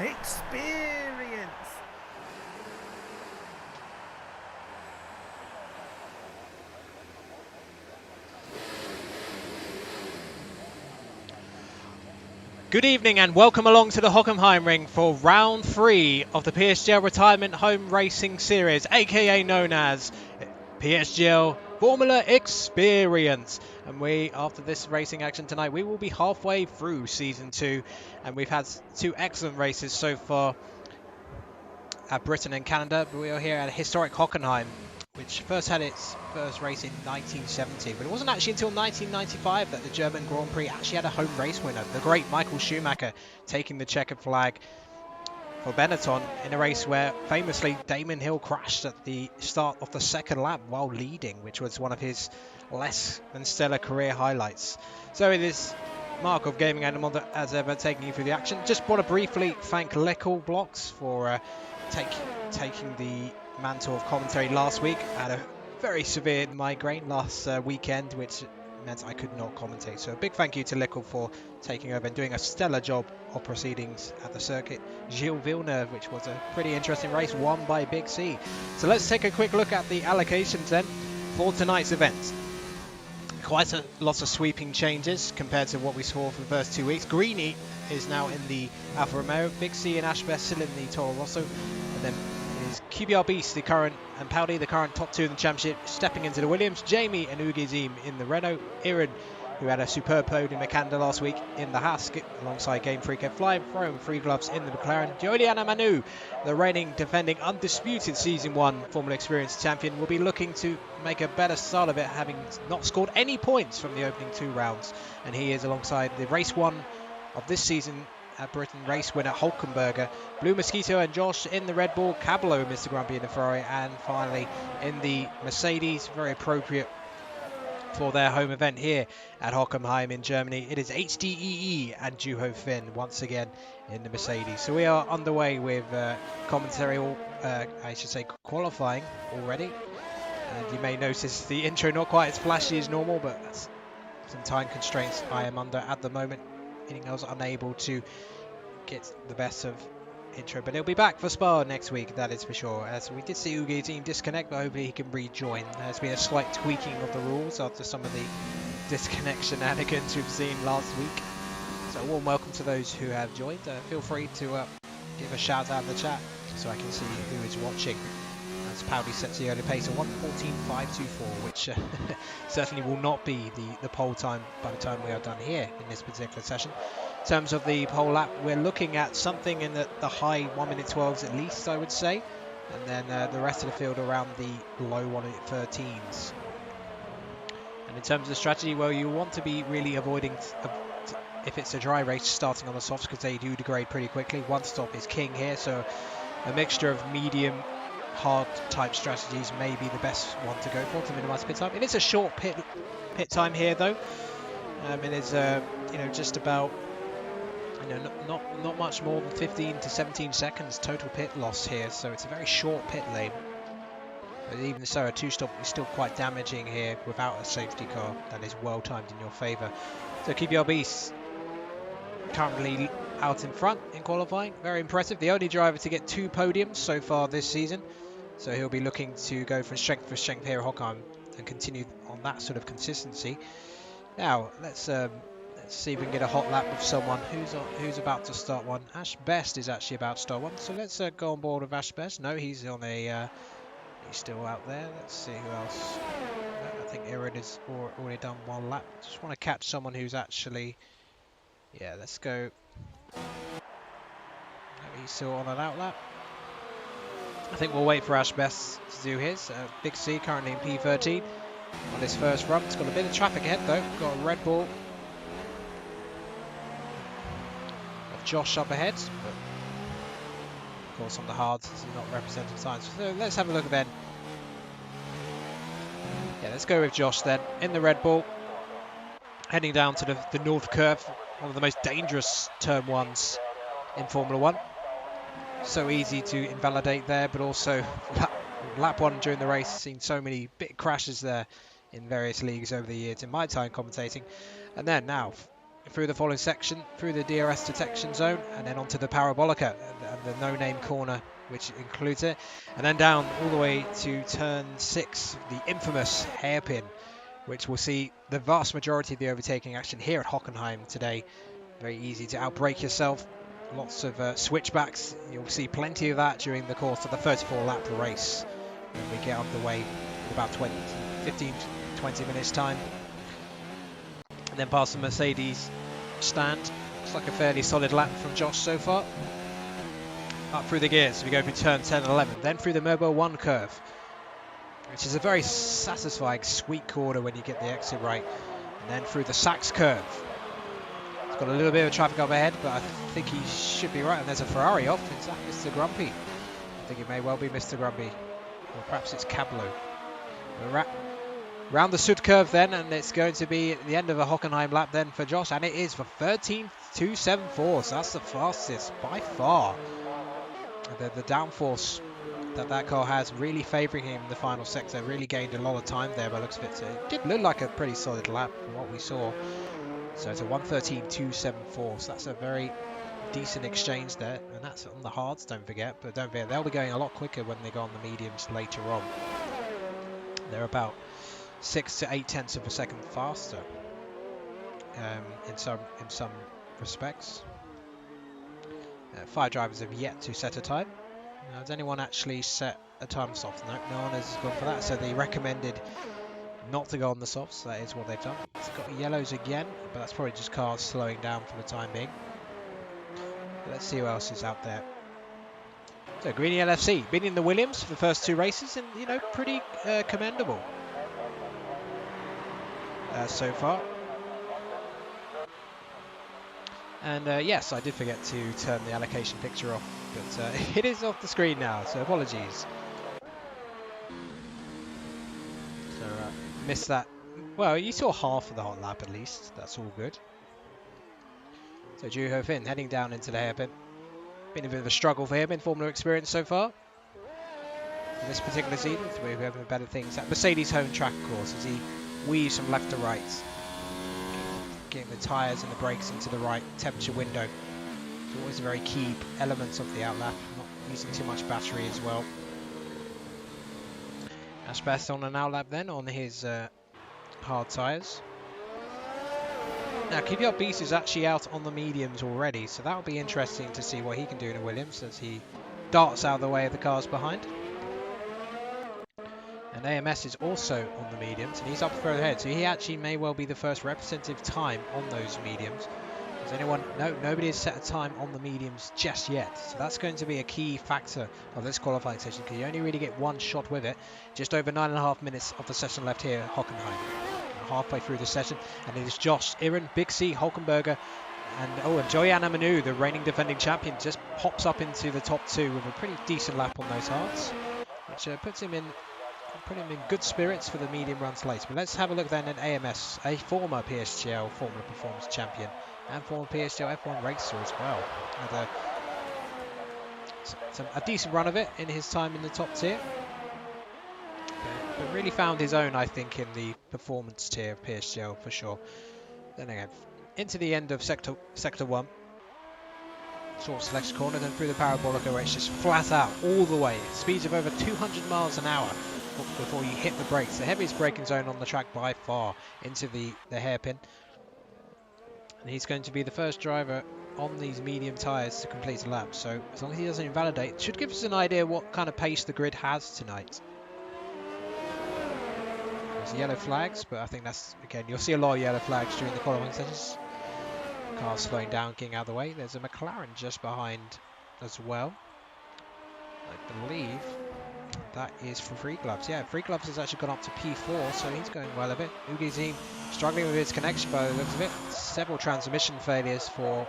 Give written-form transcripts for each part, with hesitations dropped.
Experience. Good evening and welcome along to the Hockenheim ring for round 3 of the PSGL Retirement Home Racing Series, aka known as PSGL Formula Experience. And after this racing action tonight, we will be halfway through Season 2, and we've had 2 excellent races so far at Britain and Canada, but we are here at historic Hockenheim, which first had its first race in 1970, but it wasn't actually until 1995 that the German Grand Prix actually had a home race winner, the great Michael Schumacher taking the checkered flag for Benetton in a race where famously Damon Hill crashed at the start of the second lap while leading, which was one of his less than stellar career highlights. So it is Markov Gaming Animal as ever taking you through the action. Just want to briefly thank Lickle Blocks for taking the mantle of commentary last week. I had a very severe migraine last weekend, which meant I could not commentate. So a big thank you to Lickle for taking over and doing a stellar job of proceedings at the circuit. Gilles Villeneuve, which was a pretty interesting race, won by Big C. So let's take a quick look at the allocations then for tonight's event. Quite a lot of sweeping changes compared to what we saw for the first 2 weeks. Greeny is now in the Alfa Romeo, Big C and Ashbest still in the Toro Rosso, and then is QBR Beast, and Powdy, the current top 2 in the championship, stepping into the Williams. Jamie and Ugizim in the Renault. Iran, who had a superb podium in Canada last week in the Hask, alongside Game Freak and Fly, throwing 3 gloves in the McLaren. Juliana Manu, the reigning, defending, undisputed Season 1 Formula Experience champion, will be looking to make a better start of it, having not scored any points from the opening 2 rounds. And he is alongside the race 1 of this season at Britain race winner Hulkenberger, Blue Mosquito and Josh in the Red Bull, Cabello, Mr. Grumpy in the Ferrari, and finally in the Mercedes, very appropriate for their home event here at Hockenheim in Germany. It is HDEE and Juho Finn once again in the Mercedes. So we are underway with commentary, I should say qualifying already. And you may notice the intro not quite as flashy as normal, but that's some time constraints I am under at the moment, meaning I was unable to get the best of intro, but he'll be back for Spa next week, that is for sure, as we did see Ugizim disconnect, but hopefully he can rejoin. There's been a slight tweaking of the rules after some of the disconnect shenanigans we've seen last week. So a warm welcome to those who have joined. Feel free to give a shout out in the chat so I can see who is watching. As Powdy sets the early pace of 1:14.524, which certainly will not be the pole time by the time we are done here in this particular session. In terms of the pole lap, we're looking at something in the high 1:12s at least, I would say, and then the rest of the field around the low 1:13s. And in terms of the strategy, well, you want to be really avoiding, if it's a dry race, starting on the softs because they do degrade pretty quickly. One stop is king here, so a mixture of medium hard type strategies may be the best one to go for to minimize pit time. It is a short pit time here though. It is just about not much more than 15 to 17 seconds total pit loss here, so it's a very short pit lane. But even so, a 2-stop is still quite damaging here without a safety car that is well timed in your favour. So QBR Beast currently out in front in qualifying, very impressive. The only driver to get 2 podiums so far this season. So he'll be looking to go from strength for strength here at Hockenheim and continue on that sort of consistency. Now let's see if we can get a hot lap with someone who's about to start one. Ash Best is actually about to start one, so let's go on board with Ash Best. No, he's on a he's still out there. Let's see who else. No, I think Irid has already done 1 lap. Just want to catch someone who's actually, yeah. Let's go. No, he's still on an out lap. I think we'll wait for Ash Best to do his. Big C currently in P13 on his first run. It's got a bit of traffic ahead though. Got a Red Bull of Josh up ahead, but of course on the hards this is not representative times. So let's have a look then. Yeah, let's go with Josh then in the Red Bull, heading down to the North Curve, one of the most dangerous turn 1s in Formula 1. So easy to invalidate there, but also lap 1 during the race, seen so many big crashes there in various leagues over the years in my time commentating. And then now through the following section, through the DRS detection zone, and then onto the Parabolica, and the no-name corner, which includes it, and then down all the way to turn 6, the infamous hairpin, which will see the vast majority of the overtaking action here at Hockenheim today. Very easy to outbrake yourself. Lots of switchbacks. You'll see plenty of that during the course of the 34-lap race when we get underway in about 15-20 minutes time. And then past the Mercedes stand. Looks like a fairly solid lap from Josh so far. Up through the gears, we go through turn 10 and 11, then through the Mobile 1 curve, which is a very satisfying sweet corner when you get the exit right, and then through the Sachs curve. It's got a little bit of traffic up ahead, but I think he should be right, and there's a Ferrari off. Is that Mr. Grumpy? I think it may well be Mr. Grumpy, or perhaps it's Cablo. Round the Sud curve then, and it's going to be at the end of a Hockenheim lap then for Josh, and it is for 13.274, so that's the fastest by far. The downforce that car has really favouring him in the final sector, really gained a lot of time there by the looks of it, so it did look like a pretty solid lap from what we saw. So it's a 1:13.274, so that's a very decent exchange there, and that's on the hards, don't forget, but don't forget they'll be going a lot quicker when they go on the mediums later on. They're about 6 to 8 tenths of a second faster in some respects. 5 drivers have yet to set a time. Now, has anyone actually set a time soft? No one has gone for that, so they recommended not to go on the softs. That is what they've done. It's got yellows again, but that's probably just cars slowing down for the time being. But let's see who else is out there. So Greeny LFC been in the Williams for the first 2 races, and you know, pretty commendable so far. And yes, I did forget to turn the allocation picture off, but it is off the screen now, so apologies. So missed that. Well, you saw half of the hot lap at least. That's all good. So Juho Finn heading down into the hairpin. Been a bit of a struggle for him in Formula experience so far. In this particular season, we're having better things at Mercedes home track, of course, as he weaves from left to right, getting the tyres and the brakes into the right temperature window. It's always a very key element of the outlap, not using too much battery as well. Ashbest on an outlap then on his hard tyres. Now Kvyat Beast is actually out on the mediums already, so that'll be interesting to see what he can do in a Williams as he darts out of the way of the cars behind. And AMS is also on the mediums, and he's up further ahead, so he actually may well be the first representative time on those mediums. Does anyone? No, nobody has set a time on the mediums just yet, so that's going to be a key factor of this qualifying session, because you only really get one shot with it. Just over 9.5 minutes of the session left here at Hockenheim. Halfway through the session, and it is Josh, Iran, Big C, Hulkenberger, and Joey-Anna Manu, the reigning defending champion, just pops up into the top 2 with a pretty decent lap on those hards, which puts him in good spirits for the medium runs later. But let's have a look then at AMS, a former PSGL Formula Performance champion and former PSGL F1 racer as well. Had a decent run of it in his time in the top tier. But really found his own, I think, in the performance tier of PSGL for sure. Then again, into the end of sector 1. Short selection corner, then through the Parabolica where it's just flat out all the way. Speeds of over 200 miles an hour before you hit the brakes. The heaviest braking zone on the track by far into the hairpin. And he's going to be the first driver on these medium tyres to complete a lap. So as long as he doesn't invalidate, it should give us an idea what kind of pace the grid has tonight. There's yellow flags, but I think that's, again, you'll see a lot of yellow flags during the qualifying sessions. Cars slowing down, getting out of the way. There's a McLaren just behind as well. I believe that is for Free Gloves. Yeah, Free Gloves has actually gone up to P4, so he's going well a bit. Ugizim struggling with his connection by the looks of it. Several transmission failures for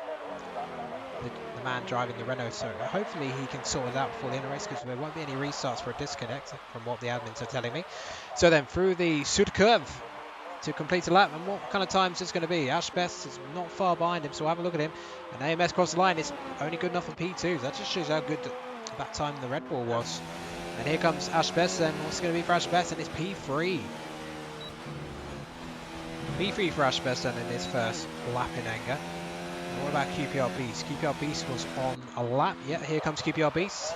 the man driving the Renault, so hopefully he can sort it out before the end of the race, because there won't be any restarts for a disconnect from what the admins are telling me. So then through the Sud curve to complete a lap, and what kind of times it's going to be. Ashbest is not far behind him, so we'll have a look at him. And AMS across the line is only good enough for P2. That just shows how good that time the Red Bull was. And here comes Ashbest, and what's going to be for Ashbest, and it's P3. P3 for Ashbeston in his first lap in anger. And what about QPR Beast? QPR Beast was on a lap. Yeah, here comes QPR Beast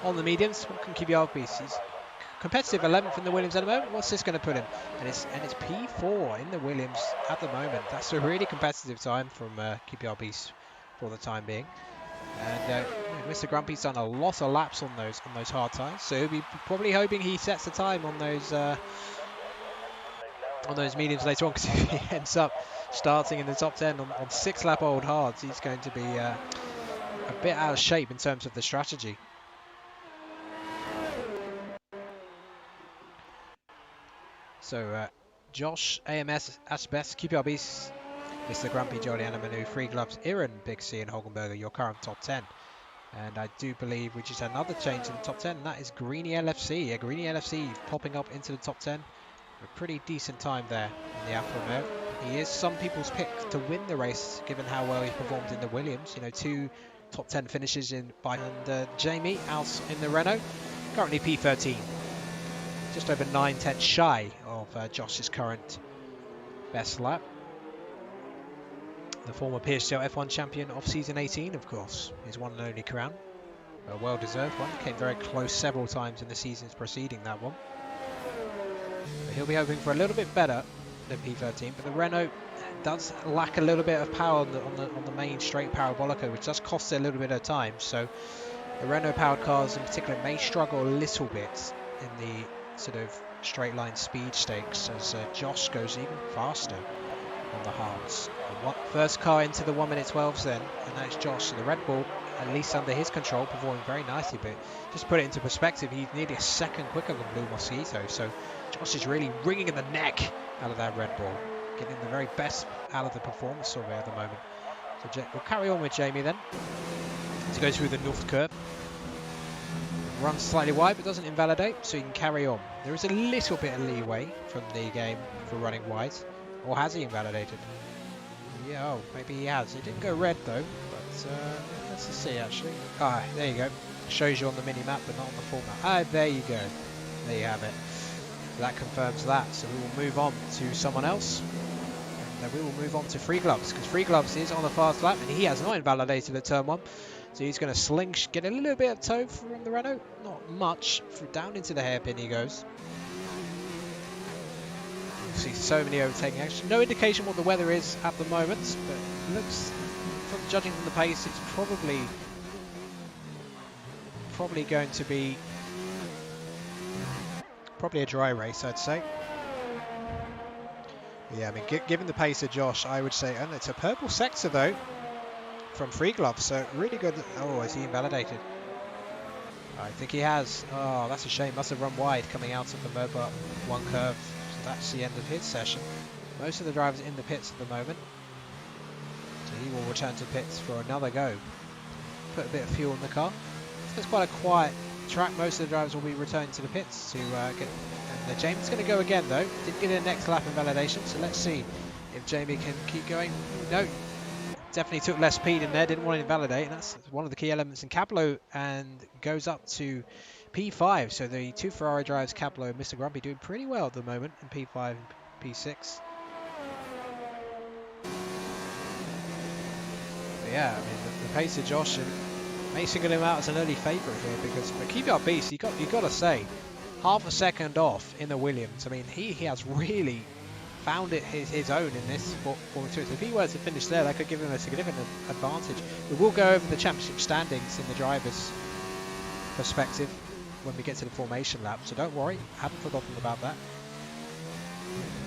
on the mediums. What can QPR Beast? He's competitive 11th in the Williams at the moment. What's this going to put him? And it's P4 in the Williams at the moment. That's a really competitive time from QPR Beast for the time being. And Mr. Grumpy's done a lot of laps on those hard tyres, so he'll be probably hoping he sets the time on those mediums later on, because if he ends up starting in the top 10 on 6-lap old hards, he's going to be a bit out of shape in terms of the strategy. So Josh, AMS, Asbest, QPRBs, Mr. Grumpy, Jolly Manu, Free Gloves, Iran, Big C and Hockenberger, your current top 10. And I do believe we just had another change in the top 10, and that is Greeny LFC. Yeah, Greeny LFC popping up into the top 10. A pretty decent time there in the Alfa Romeo. He is some people's pick to win the race, given how well he performed in the Williams. You know, 2 top 10 finishes in by and Jamie out in the Renault, currently P13, just over 9/10 shy of Josh's current best lap. The former PSGL F1 champion of season 18, of course, his one and only crown. A well-deserved one. Came very close several times in the seasons preceding that one. But he'll be hoping for a little bit better than P13. But the Renault does lack a little bit of power on the main straight parabolica, which does cost it a little bit of time. So the Renault-powered cars in particular may struggle a little bit in the sort of straight line speed stakes as Josh goes even faster on the hards. First car into the 1:12s then, and that's Josh. So the Red Bull, at least under his control, performing very nicely. But just to put it into perspective, he's nearly a second quicker than Blue Mosquito. So Josh is really ringing in the neck out of that Red Bull, getting the very best out of the performance of it at the moment. So we'll carry on with Jamie then to go through the North Curve. Runs slightly wide, but doesn't invalidate, so he can carry on. There is a little bit of leeway from the game for running wide. Or has he invalidated? Yeah, oh, maybe he has. It didn't go red though, but let's just see actually. Ah, there you go. Shows you on the mini-map, but not on the full map. Ah, there you go. There you have it. That confirms that. So we will move on to someone else. And then we will move on to Free Gloves, because Free Gloves is on the fast lap, and he has not invalidated at turn 1. So he's going to get a little bit of toe from the Renault. Not much. Down into the hairpin he goes. See so many overtaking action. No indication what the weather is at the moment, but it looks, from judging from the pace, it's probably going to be a dry race, I'd say. Yeah, I mean, given the pace of Josh, I would say, and it's a purple sector though from Free Glove, so really good. Oh, is he invalidated? I think he has. Oh, that's a shame. Must have run wide coming out of the Mobile 1 curve. That's the end of his session. Most of the drivers in the pits at the moment, so he will return to pits for another go. Put a bit of fuel in the car. So it's quite a quiet track. Most of the drivers will be returning to the pits to get. And Jamie's going to go again though. Didn't get a next lap invalidation, so let's see if Jamie can keep going. No, definitely took less speed in there. Didn't want to invalidate, and that's one of the key elements in Capello, and goes up to P5, so the 2 Ferrari drivers, Capello and Mr. Grumpy, doing pretty well at the moment in P5 and P6. But yeah, I mean, the pace of Josh may single him out as an early favourite here, because for QPR Beast, you got to say, half a second off in the Williams. I mean, he has really found it his own in this Formula 2. So if he were to finish there, that could give him a significant advantage. We will go over the championship standings in the drivers' perspective when we get to the formation lap, so don't worry, haven't forgotten about that.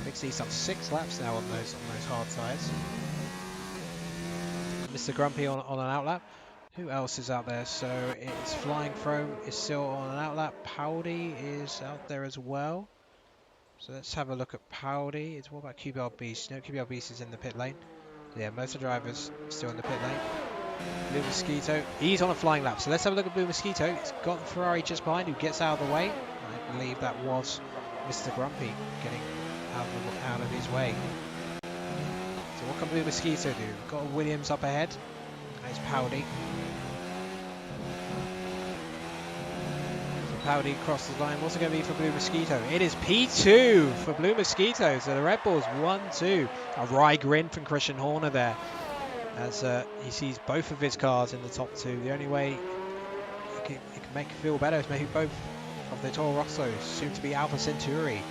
Big C's done 6 laps now on those hard tyres. Mr. Grumpy on an outlap. Who else is out there? So it's Flying Chrome is still on an outlap. Powdy is out there as well. So let's have a look at Powdy. What about QBR Beast? No, QBR Beast is in the pit lane. Yeah, most of the drivers still in the pit lane. Blue Mosquito, he's on a flying lap, so let's have a look at Blue Mosquito. He's got the Ferrari just behind who gets out of the way. I believe that was Mr. Grumpy getting out of his way. So what can Blue Mosquito do? Got a Williams up ahead. There's Powdy. So Powdy crosses the line. What's it going to be for Blue Mosquito? It is P2 for Blue Mosquito. So the Red Bulls 1-2. A wry grin from Christian Horner there, as he sees both of his cars in the top two. The only way it can make you feel better is maybe both of the Toro Rossos, soon to be Alpha Centauri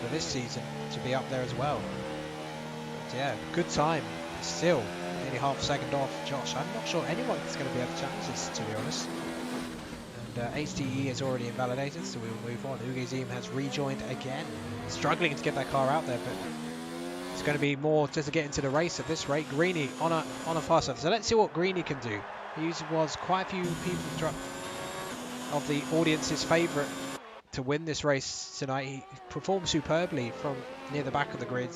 for this season, to be up there as well. But yeah, good time. Still nearly half a second off Josh. I'm not sure anyone's going to be able to challenge this, to be honest. And HDE is already invalidated, so we will move on. Ugezim has rejoined again, struggling to get that car out there, but it's going to be more just to get into the race at this rate. Greeny on a fast lap. So let's see what Greeny can do. He was quite a few people of the audience's favourite to win this race tonight. He performed superbly from near the back of the grid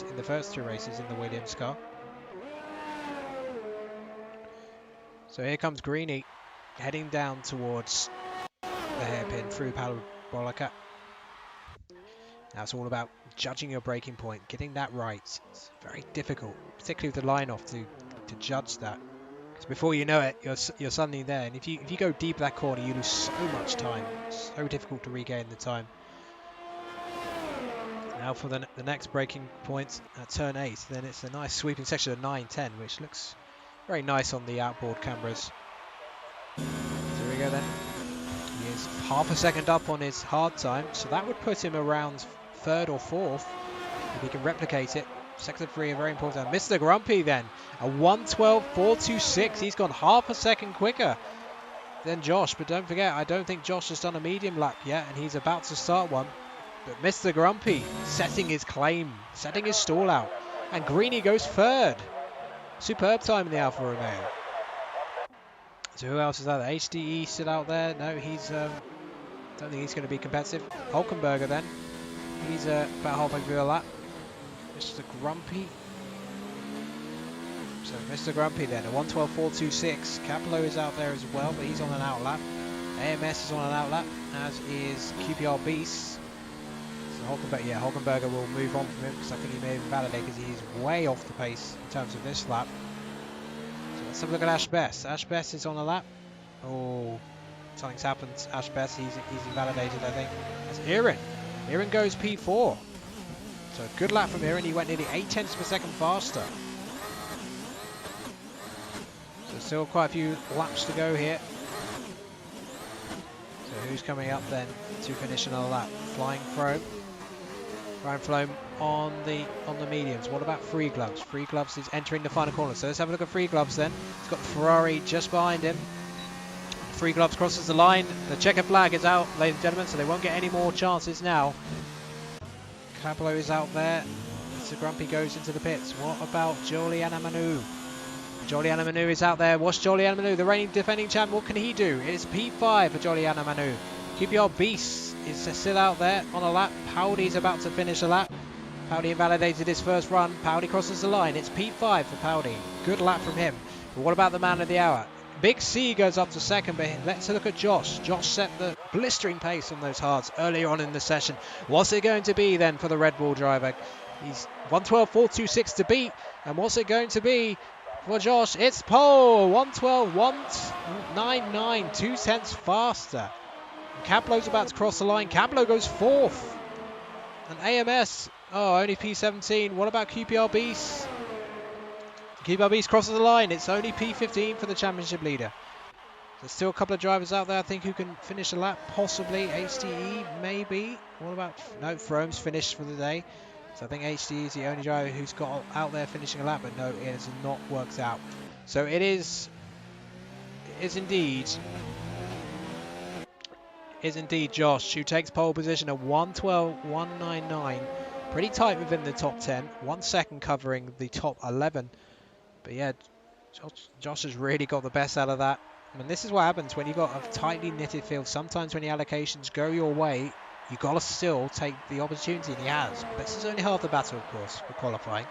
in the first two races in the Williams car. So here comes Greeny, heading down towards the hairpin through Parabolica. Now it's all about judging your braking point, getting that right. It's very difficult, particularly with the line off, to judge that. Because before you know it, you're suddenly there. And if you go deep that corner, you lose so much time. It's so difficult to regain the time. Now for the next braking point at turn 8. Then it's a nice sweeping section of 9-10, which looks very nice on the outboard cameras. So here we go then. He is half a second up on his hard time, so that would put him around 3rd or 4th if he can replicate it. Sector 3 are very important. Mr. Grumpy then, a 1:12.426. He's gone half a second quicker than Josh, but don't forget, I don't think Josh has done a medium lap yet, and he's about to start one. But Mr. Grumpy setting his claim, setting his stall out, and Greeny goes 3rd. Superb time in the Alfa Romeo. So who else is out there? HDE still out there? No, he's don't think he's going to be competitive. Hockenberger then. He's about halfway through the lap. Mr. Grumpy. So Mr. Grumpy then, a 1:12.426. Capello is out there as well, but he's on an out lap. AMS is on an out lap, as is QPR Beast. So Hockenberger will move on from him, because I think he may have invalidated, because he's way off the pace in terms of this lap. So let's have a look at Ash Best. Ash Best is on a lap. Oh, something's happened. Ash Best, he's invalidated, I think. That's Aaron. Aaron goes P4. So good lap from Aaron. He went nearly 0.8 of a second faster. So still quite a few laps to go here. So who's coming up then to finish another lap? Flying Chrome. Ryan Floam on the mediums. What about Free Gloves? Free Gloves is entering the final corner. So let's have a look at Free Gloves then. He's got the Ferrari just behind him. Free Gloves crosses the line. The checkered flag is out, ladies and gentlemen, so they won't get any more chances now. Capello is out there. Mr. Grumpy goes into the pits. What about Juliana Manu? Juliana Manu is out there. What's Juliana Manu, the reigning defending champ? What can he do? It's P5 for Juliana Manu. QPR Beast is still out there on a lap. Powdy's about to finish a lap. Powdy invalidated his first run. Powdy crosses the line. It's P5 for Powdy. Good lap from him. But what about the man of the hour? Big C goes up to 2nd, but let's look at Josh. Josh set the blistering pace on those hards earlier on in the session. What's it going to be then for the Red Bull driver? He's 1:12.426 to beat. And what's it going to be for Josh? It's pole. 1:12.199, 0.2 faster. And Capello's about to cross the line. Capello goes 4th. And AMS, only P17. What about QPR Beast? QPR Beast crosses the line. It's only P15 for the championship leader. There's still a couple of drivers out there, I think, who can finish a lap. Possibly HDE, maybe. What about... No, Frome's finished for the day. So I think HDE is the only driver who's got out there finishing a lap. But no, it has not worked out. So it is indeed Josh who takes pole position at 1:12.199. Pretty tight within the top 10. 1 second covering the top 11. But yeah, Josh has really got the best out of that. I mean, this is what happens when you've got a tightly knitted field. Sometimes when the allocations go your way, you've got to still take the opportunity, and he has. But this is only half the battle, of course, for qualifying.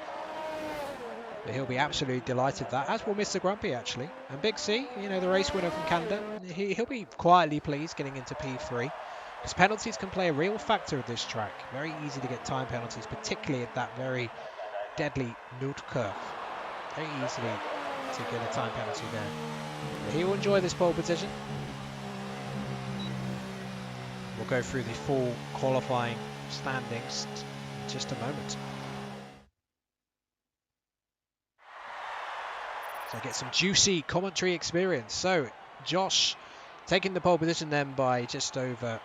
But he'll be absolutely delighted with that, as will Mr. Grumpy, actually. And Big C, the race winner from Canada, he'll be quietly pleased getting into P3. Because penalties can play a real factor at this track. Very easy to get time penalties, particularly at that very deadly Nut curve. Very easily to get a time penalty there. But he will enjoy this pole position. We'll go through the full qualifying standings in just a moment. So get some juicy commentary experience. So Josh taking the pole position then by just over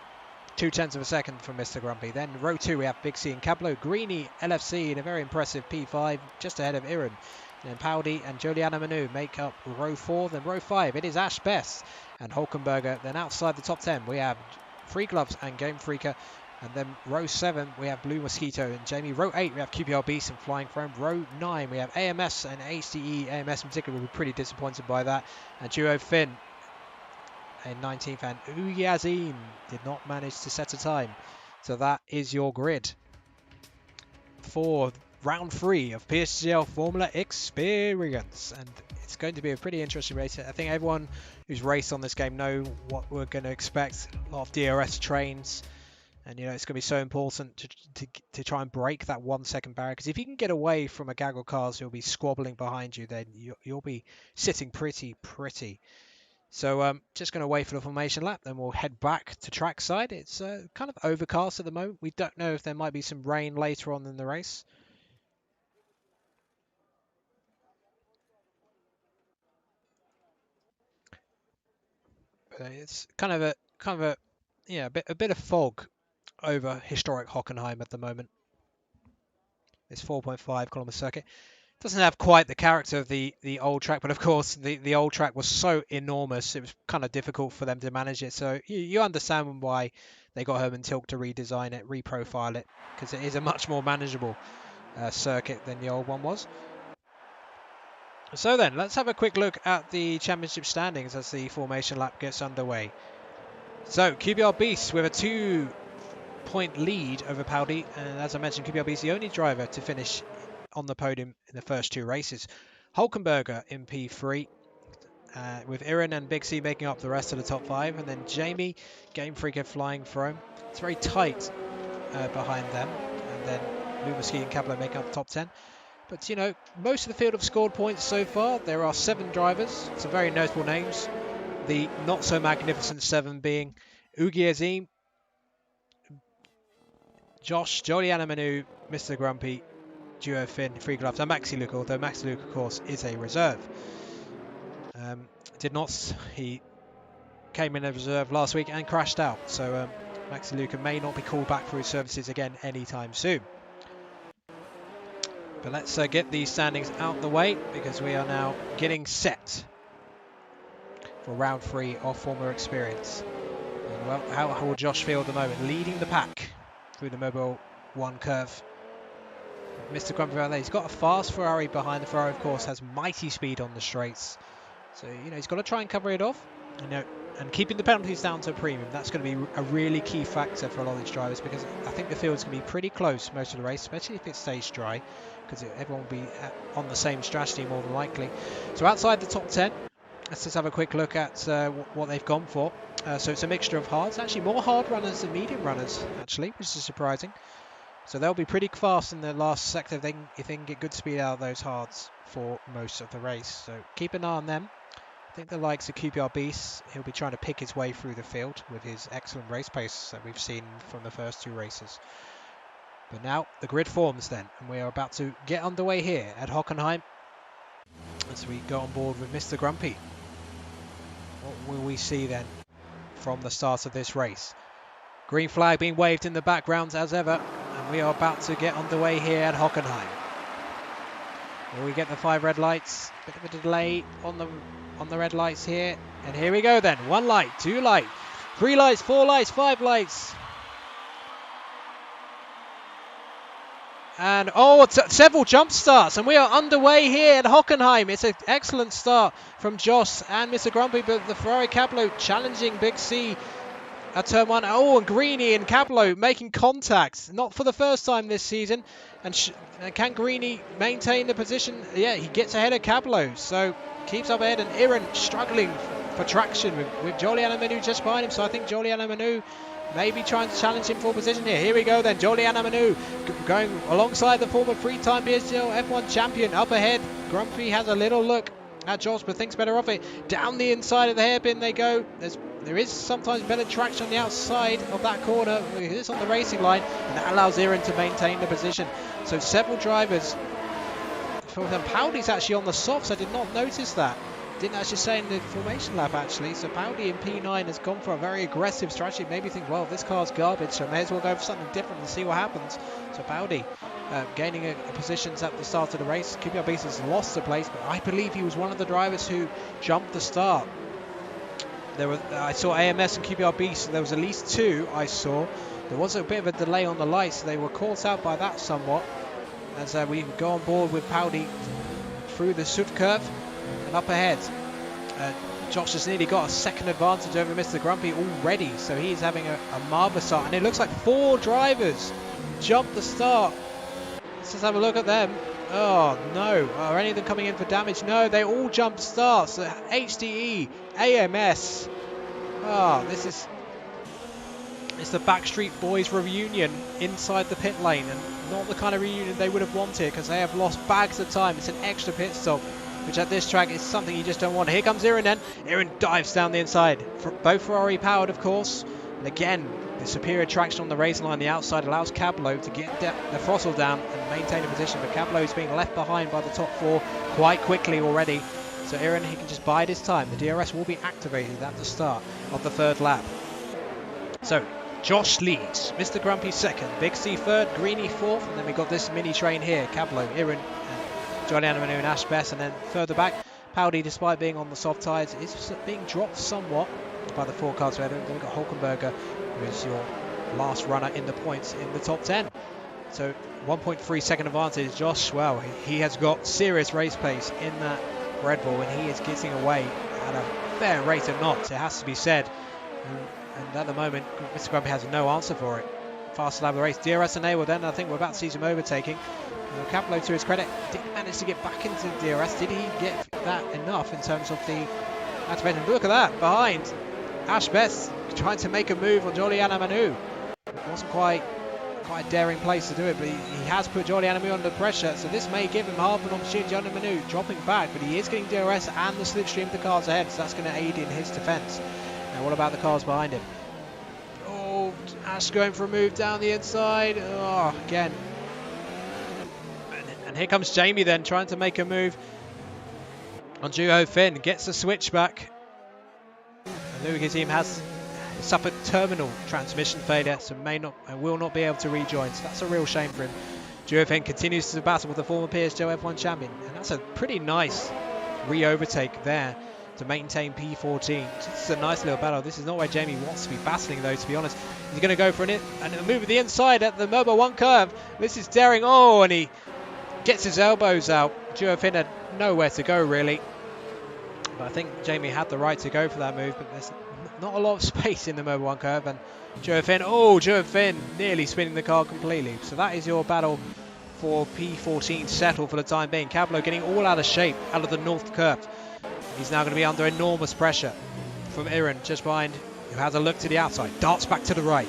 0.2 of a second from Mr. Grumpy. Then row 2 we have Big C and Cablo. Greeny LFC in a very impressive P5 just ahead of Iran. And then Powdy and Juliana Manu make up row 4. Then row 5 it is Ash Best and Holkenberger. Then outside the top 10 we have Free Gloves and Game Freaker. And then row 7 we have Blue Mosquito and Jamie. Row 8 we have QPR Beast and Flying Frame. Row 9 we have AMS and HDE. AMS in particular will be pretty disappointed by that. And Duo Finn in 19th, and Uyazin did not manage to set a time. So that is your grid for round 3 of PSGL Formula Experience, and it's going to be a pretty interesting race. I think everyone who's raced on this game know what we're going to expect. A lot of DRS trains, and you know it's going to be so important to try and break that 1 second barrier, because if you can get away from a gaggle cars who'll be squabbling behind you, then you'll be sitting pretty. So just going to wait for the formation lap, then we'll head back to trackside. It's kind of overcast at the moment. We don't know if there might be some rain later on in the race. But it's kind of a yeah, a bit of fog over historic Hockenheim at the moment. This 4.5 kilometer circuit doesn't have quite the character of the old track, but of course the old track was so enormous it was kind of difficult for them to manage it. So you understand why they got Herman Tilke to redesign it, reprofile it, because it is a much more manageable circuit than the old one was. So then let's have a quick look at the championship standings as the formation lap gets underway. So QPR Beast with a 2-point lead over Powdy, and as I mentioned, QPR Beast the only driver to finish on the podium in the first 2 races. Holkenberger in P3, with Iran and Big C making up the rest of the top 5, and then Jamie, Game Freaker, Flying Throne. It's very tight behind them, and then Blue Mosquito and Cablo making up the top 10. But you know, most of the field have scored points so far. There are 7 drivers, some very notable names. The not so magnificent 7 being Ugi Azim, Josh, Joliana Manu, Mr. Grumpy, Duo Finn, Free Gloves, and Maxi Luke, although Maxi Luke, of course, is a reserve. He came in as reserve last week and crashed out, so Maxi Luke may not be called back for his services again anytime soon. But let's get these standings out the way, because we are now getting set for round 3 of Formula Experience. And well, how will Josh feel at the moment, leading the pack through the Mobile 1 curve? Mr. Grumpy around there. He's got a fast Ferrari behind. The Ferrari, of course, has mighty speed on the straights. So, you know, he's got to try and cover it off. You know, and keeping the penalties down to a premium, that's going to be a really key factor for a lot of these drivers, because I think the field's going to be pretty close most of the race, especially if it stays dry, because everyone will be on the same strategy more than likely. So outside the top 10, let's just have a quick look at what they've gone for. So it's a mixture of hards, actually more hard runners than medium runners, actually, which is surprising. So they'll be pretty fast in the last sector if they can get good speed out of those hards for most of the race. So keep an eye on them. I think the likes of QPR Beast, he'll be trying to pick his way through the field with his excellent race pace that we've seen from the first 2 races. But now the grid forms then, and we are about to get underway here at Hockenheim as we go on board with Mr. Grumpy. What will we see then from the start of this race? Green flag being waved in the background as ever, and we are about to get underway here at Hockenheim. Will we get the 5 red lights? Bit of a delay on the red lights here, and here we go then. 1 light, 2 light, 3 lights, 4 lights, 5 lights, and several jump starts, and we are underway here at Hockenheim. It's an excellent start from Joss and Mr. Grumpy, but the Ferrari Cablo challenging Big C at turn 1. Oh, and Greeny and Cablo making contact, not for the first time this season. And can Greeny maintain the position? Yeah, he gets ahead of Cablo, so keeps up ahead. And Iran struggling for traction with Joliana Manu just behind him. So I think Joliana Manu may be trying to challenge him for position here. Here we go then, Joliana Manu going alongside the former 3-time PSGL F1 champion up ahead. Grumpy has a little look at Josh, but thinks better of it. Down the inside of the hairpin they go. There is sometimes better traction on the outside of that corner. It's on the racing line, and that allows Iran to maintain the position. So several drivers. For them, Powdy's actually on the softs. I did not notice that. Didn't actually say in the formation lap actually. So Powdy in P9 has gone for a very aggressive strategy. Maybe think, well, this car's garbage, so I may as well go for something different and see what happens. So Powdy gaining a positions at the start of the race. QPR Beast has lost a place, but I believe he was one of the drivers who jumped the start. I saw AMS and QPR Beast, so there was at least two I saw. There was a bit of a delay on the lights, so they were caught out by that somewhat. As we go on board with Powdy through the Sud curve and up ahead. Josh has nearly got a second advantage over Mr. Grumpy already, so he's having a marvellous start. And it looks like 4 drivers jumped the start. Let's just have a look at them. Oh no, are any of them coming in for damage? No, they all jumped starts. So HDE, AMS. It's the Backstreet Boys reunion inside the pit lane, and not the kind of reunion they would have wanted because they have lost bags of time. It's an extra pit stop, which at this track is something you just don't want. Here comes Iran then. Iran dives down the inside. Both Ferrari powered, of course. And again, the superior traction on the race line, the outside, allows Cablo to get the throttle down and maintain a position. But Cablo is being left behind by the top 4 quite quickly already. So Iran, he can just bide his time. The DRS will be activated at the start of the 3rd lap. So Josh leads, Mr. Grumpy 2nd, Big C 3rd, Greeny 4th, and then we've got this mini train here, Cablo, Iran, Johnny Animanu and Ash Bess, and then further back, Powdy, despite being on the soft tyres, is being dropped somewhat by the 4 cars. Then we've got Hockenberger, who is your last runner in the points in the top 10. So 1.3 second advantage. Josh, well, he has got serious race pace in that Red Bull, and he is getting away at a fair rate of knots, it has to be said. And at the moment, Mr. Grumpy has no answer for it. Fast lap of the race. DRS enabled then. I think we're about to see some overtaking. Cablo, to his credit, didn't manage to get back into DRS. Did he get that enough in terms of the activation? Look at that. Behind. Ash Bess trying to make a move on Juliana Manu. It wasn't quite a daring place to do it, but he has put Juliana Manu under pressure. So this may give him half an opportunity. Juliana Manu dropping back, but he is getting DRS and the slipstream of the cars ahead. So that's going to aid in his defence. Now, what about the cars behind him? Oh, Ash going for a move down the inside. Oh, again. And here comes Jamie then, trying to make a move on Juho Finn. Gets the switchback. And Luigi team has suffered terminal transmission failure, so will not be able to rejoin. So that's a real shame for him. Juho Finn continues to battle with the former PSGL F1 champion. And that's a pretty nice re-overtake there to maintain P14. This is a nice little battle. This is not where Jamie wants to be battling, though, to be honest. He's going to go for a move at the inside at the Mobile 1 curve. This is daring. Oh, and he gets his elbows out. Juho Finn had nowhere to go, really. But I think Jamie had the right to go for that move, but there's not a lot of space in the Mobile 1 curve. And Juho Finn nearly spinning the car completely. So that is your battle for P14 settled for the time being. Cablo getting all out of shape out of the north curve. He's now going to be under enormous pressure from Iran just behind, who has a look to the outside, darts back to the right.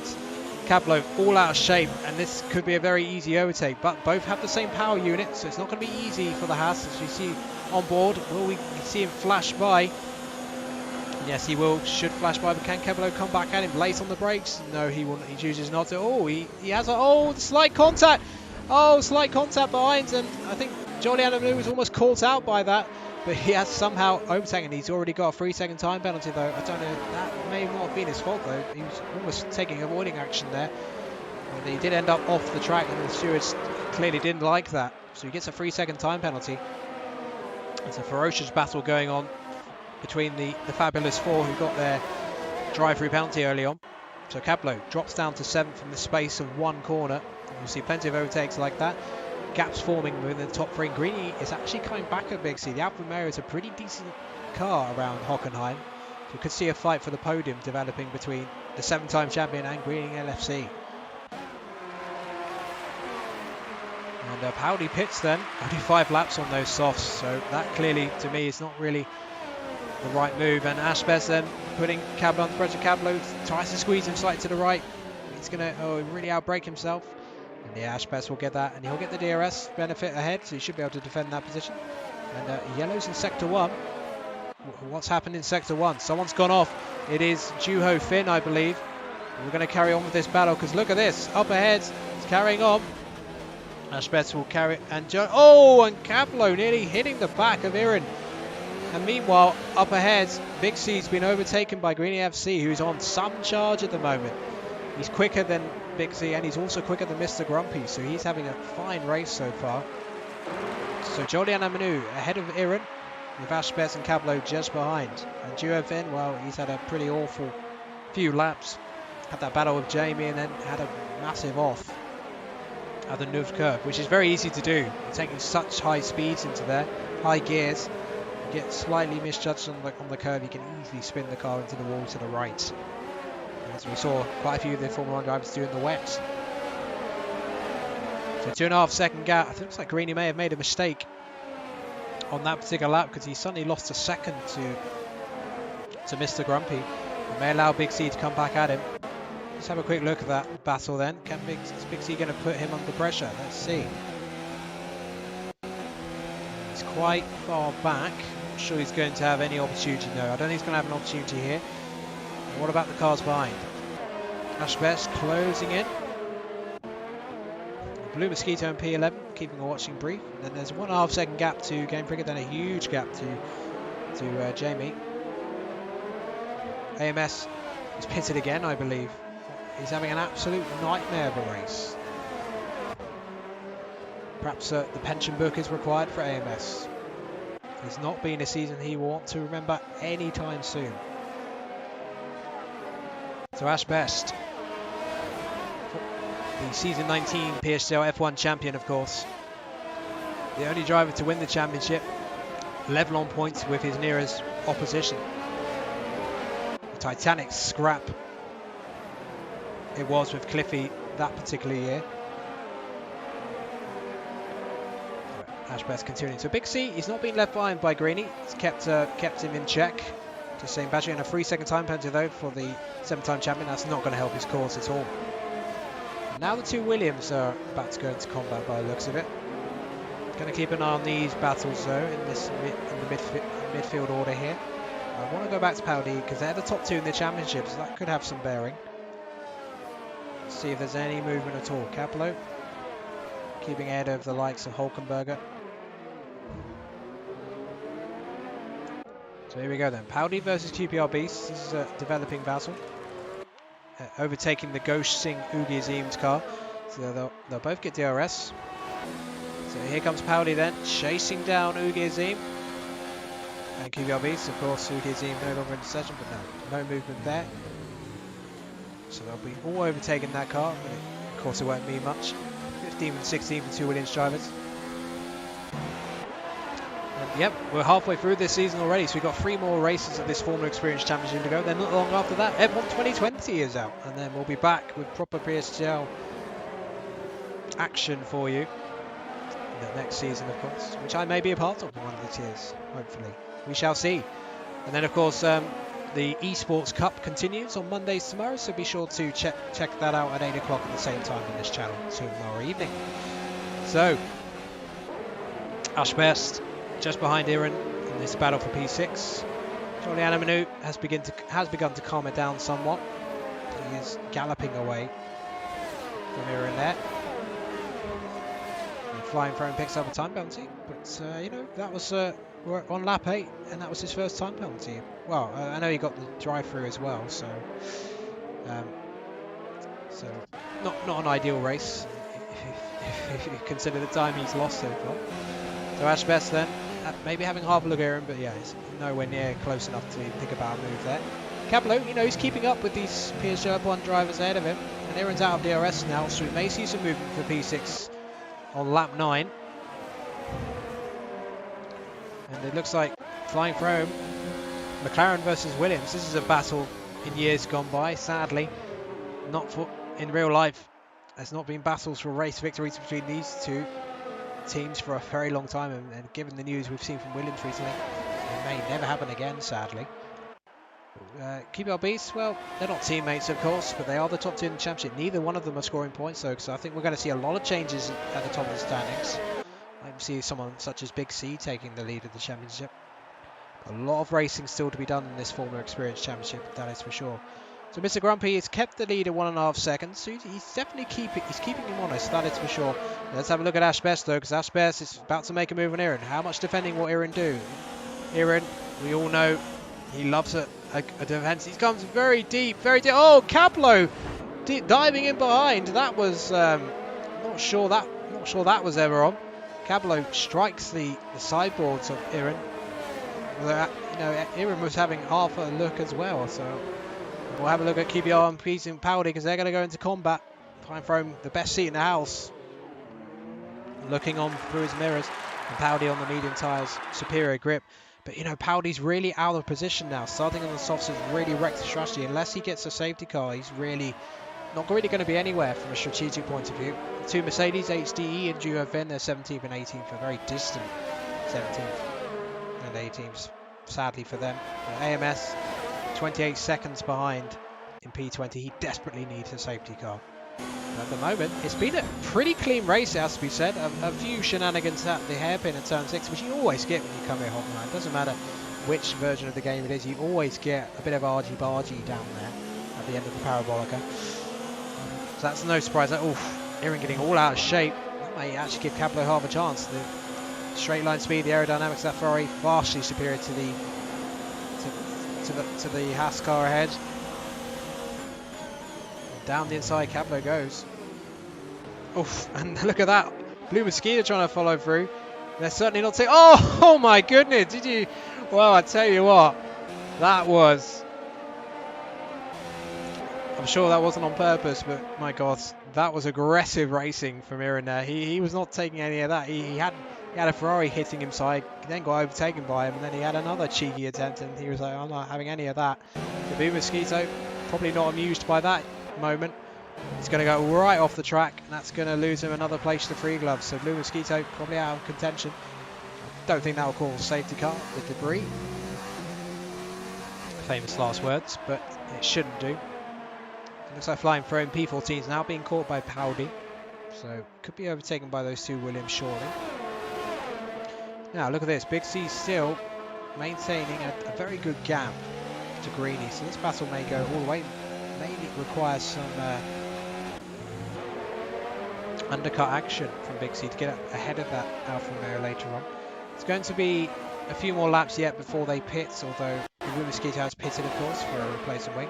Cablo all out of shape, and this could be a very easy overtake, but both have the same power unit, so it's not going to be easy for the Haas, as you see on board. Will we see him flash by? Yes, he will, should flash by, but can Cablo come back at him late on the brakes? No, he won't. He chooses not to. Oh, he has a slight contact. Oh, slight contact behind, and I think Juliana Manu was almost caught out by that. But he has somehow overtaken. He's already got a 3-second time penalty, though. I don't know. That may not have been his fault, though. He was almost taking avoiding action there. And he did end up off the track, and the stewards clearly didn't like that. So he gets a 3-second time penalty. There's a ferocious battle going on between the fabulous 4 who got their drive-through penalty early on. So Cablo drops down to 7th in the space of 1 corner. You'll see plenty of overtakes like that. Gaps forming within the top 3. Greeny is actually coming back a Big C. The Alfa Romeo is a pretty decent car around Hockenheim. So we could see a fight for the podium developing between the 7-time champion and Greening LFC. And Powdy pits then. Only 5 laps on those softs. So that clearly, to me, is not really the right move. And Ash Bess then putting Cablo under pressure. Cablo tries to squeeze him slightly to the right. He's going to really outbrake himself. And the Ash Bess will get that, and he'll get the DRS benefit ahead, so he should be able to defend that position. And yellow's in Sector 1. What's happened in Sector 1? Someone's gone off. It is Juho Finn, I believe. We're going to carry on with this battle because look at this. Up ahead, it's carrying on. Ashbets will carry and and Caplo nearly hitting the back of Iran. And meanwhile, up ahead, Big C's been overtaken by Greeny FC, who's on some charge at the moment. He's quicker than Big C, and he's also quicker than Mr. Grumpy, so he's having a fine race so far. So Jolian Amanu ahead of Iran, with Ashbets and Cablo just behind. And Duo Finn, well, he's had a pretty awful few laps. Had that battle with Jamie and then had a massive off at the Neuve curve, which is very easy to do. You're taking such high speeds into there, high gears. You get slightly misjudged on the curve, you can easily spin the car into the wall to the right. As we saw quite a few of the Formula 1 drivers do in the wet. So 2.5 second gap. It looks like Greeny may have made a mistake on that particular lap because he suddenly lost a second to Mr. Grumpy. It may allow Big C to come back at him. Let's have a quick look at that battle then. Is Big C going to put him under pressure? Let's see. He's quite far back. Not sure he's going to have any opportunity. No, I don't think he's going to have an opportunity here. And what about the cars behind? Ashbest closing in. Blue Mosquito and P11 keeping a watching brief. And then there's a 1.5 second gap to Game Frigate, then a huge gap to Jamie. AMS is pitted again, I believe. He's having an absolute nightmare of a race. Perhaps the pension book is required for AMS. It's not been a season he will want to remember anytime soon. So Ashbest, the season 19 PSGL F1 champion, of course. The only driver to win the championship, level on points with his nearest opposition. A titanic scrap it was with Cliffy that particular year. Ashbest continuing. So Big C, he's not been left behind by Greeny. He's kept him in check. Just saying, Badger in a 3-second time penalty though for the 7-time champion. That's not going to help his cause at all. Now the two Williams are about to go into combat by the looks of it. Going to keep an eye on these battles though in the midfield order here. I want to go back to Powdy because they're the top two in the championship, so that could have some bearing. Let's see if there's any movement at all. Caplo keeping ahead of the likes of Hulkenberger. So here we go then. Powdy versus QPR Beast. This is a developing battle. Overtaking the Ghosh Singh Ugi Azim's car. So they'll both get DRS. So here comes Powdy then, chasing down Ugi Azim. And QPR Beast, of course, Ugi Azim no longer in the session, but no movement there. So they'll be all overtaking that car, but of course it won't mean much. 15 and 16 for two Williams drivers. And yep, we're halfway through this season already, so we've got 3 more races of this Formula Experience Championship to go. Then not long after that, F1 2020 is out, and then we'll be back with proper PSGL action for you in the next season, of course, which I may be a part of in one of the tiers, hopefully. We shall see. And then, of course, the Esports Cup continues on Mondays tomorrow, so be sure to check that out at 8 o'clock at the same time on this channel tomorrow evening. So, Ashbest just behind Iran in this battle for P6. Joliana Manu has begun to calm it down somewhat. He is galloping away from Iran there. And Flying Throne picks up a time penalty, but you know, that was we're on lap 8, and that was his first time penalty. Well, I know he got the drive-through as well, so not an ideal race if you consider the time he's lost so far. So Ashbest then, maybe having half a look at him, but yeah, he's nowhere near close enough to think about a move there. Caplo, you know, he's keeping up with these PSGL F1 drivers ahead of him, and Aaron's out of DRS now, so we may see some movement for P6 on lap 9. And it looks like Flying Throne, McLaren versus Williams. This is a battle in years gone by, sadly. Not for in real life. There's not been battles for race victories between these two teams for a very long time, and given the news we've seen from Williams recently, it may never happen again, sadly. QPR Beast, well, they're not teammates, of course, but they are the top 2 in the championship. Neither one of them are scoring points, though, so I think we're going to see a lot of changes at the top of the standings. I can see someone such as Big C taking the lead of the championship. A lot of racing still to be done in this Formula Experience Championship, that is for sure. So Mr. Grumpy has kept the lead at 1.5 seconds. So he's definitely keeping him honest, that is for sure. Let's have a look at Ash Best though, because Ash Best is about to make a move on Iran. How much defending will Iran do? Iran, we all know he loves a defense. He comes very deep, very deep. Oh, Caplo diving in behind. That was not sure that was ever on. Cablo strikes the sideboards of Iran. Iran was having half a look as well, so we'll have a look at QBR and Peace and Powdy because they're going to go into combat. Try and throw him the best seat in the house. Looking on through his mirrors, and Powdy on the medium tyres, superior grip. But Powdy's really out of position now. Starting on the softs has really wrecked the strategy. Unless he gets a safety car, he's really not really going to be anywhere from a strategic point of view. The two Mercedes, HDE and Duo Vin, they're 17th and 18th, a very distant 17th and 18th, sadly for them. AMS, 28 seconds behind in P20. He desperately needs a safety car. And at the moment, it's been a pretty clean race, it has to be said. A few shenanigans at the hairpin at turn 6, which you always get when you come here Hockenheim. It doesn't matter which version of the game it is, you always get a bit of argy-bargy down there at the end of the parabolica. So that's no surprise. Oof, Iran getting all out of shape. That may actually give Caplo half a chance. The straight line speed, the aerodynamics of that Ferrari vastly superior to the Haas car ahead. Down the inside, Caplo goes. Oof, and look at that. Blue Mosquito trying to follow through. They're certainly not saying, oh my goodness, did you? Well, I tell you what, that was... I'm sure that wasn't on purpose, but my God, that was aggressive racing from Iran there. He was not taking any of that. He had a Ferrari hitting him side, then got overtaken by him, and then he had another cheeky attempt, and he was like, I'm not having any of that. The Blue Mosquito, probably not amused by that moment. He's going to go right off the track, and that's going to lose him another place to free gloves. So Blue Mosquito probably out of contention. Don't think that will cause safety car with debris. Famous last words, but it shouldn't do. Looks like flying through in P14's now being caught by Powdy. So could be overtaken by those two Williams shortly. Now look at this, Big C still maintaining a very good gap to Greeny. So this battle may go all the way. May require some undercut action from Big C to get ahead of that Alfa Romeo later on. It's going to be a few more laps yet before they pit, although the Blue Mosquito has pitted, of course, for a replacement wing.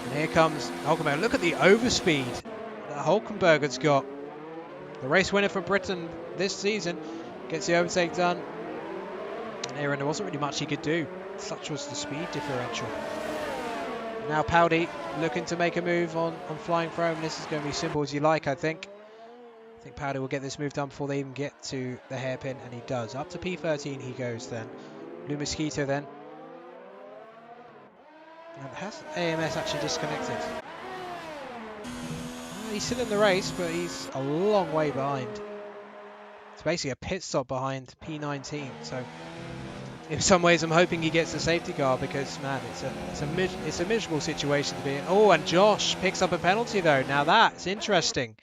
And here comes Hockenheim. Look at the overspeed that Hulkenberg has got. The race winner for Britain this season gets the overtake done. And Aaron, there wasn't really much he could do. Such was the speed differential. Now Powdy looking to make a move on Flying Throne. This is going to be simple as you like, I think. I think Powdy will get this move done before they even get to the hairpin, and he does. Up to P13 he goes then. Blue Mosquito then. And has AMS actually disconnected? He's still in the race, but he's a long way behind. It's basically a pit stop behind P19. So in some ways I'm hoping he gets the safety car, because man, it's a miserable situation to be in. Oh, and Josh picks up a penalty though. Now that's interesting.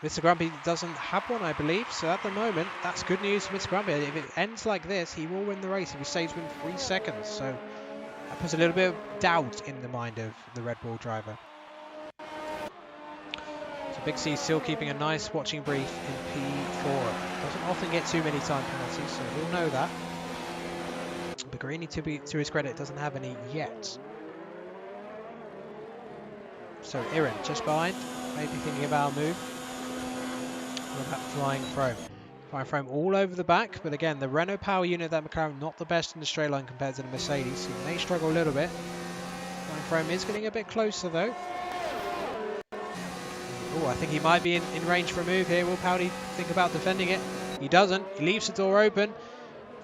Mr. Grumpy doesn't have one, I believe, so at the moment that's good news for Mr. Grumpy. If it ends like this, he will win the race if he stays within 3 seconds. So that puts a little bit of doubt in the mind of the Red Bull driver. So Big C still keeping a nice watching brief in P4. Doesn't often get too many time penalties, so he'll know that. But Greeny, to his credit, doesn't have any yet. So Iran just behind, maybe thinking about a move. What about Flying Throne? Flying Throne all over the back, but again, the Renault power unit that McLaren not the best in the straight line compared to the Mercedes, so he may struggle a little bit. Flying Throne is getting a bit closer though. Oh, I think he might be in range for a move here. Will Powdy think about defending it? He doesn't. He leaves the door open.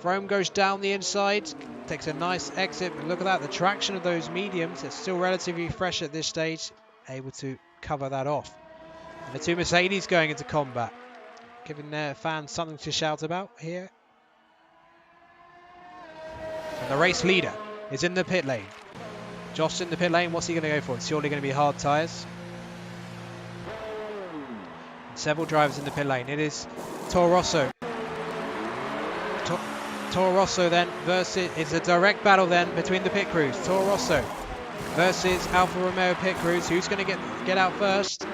Throne goes down the inside, takes a nice exit, but look at that, the traction of those mediums, it's still relatively fresh at this stage, able to cover that off. And the two Mercedes going into combat, giving their fans something to shout about here. And the race leader is in the pit lane. Josh in the pit lane, what's he going to go for? It's surely going to be hard tyres. Several drivers in the pit lane. It is Toro Rosso. Toro Rosso then versus, it's a direct battle then between the pit crews. Toro Rosso versus Alfa Romeo pit crews. Who's going to get out first?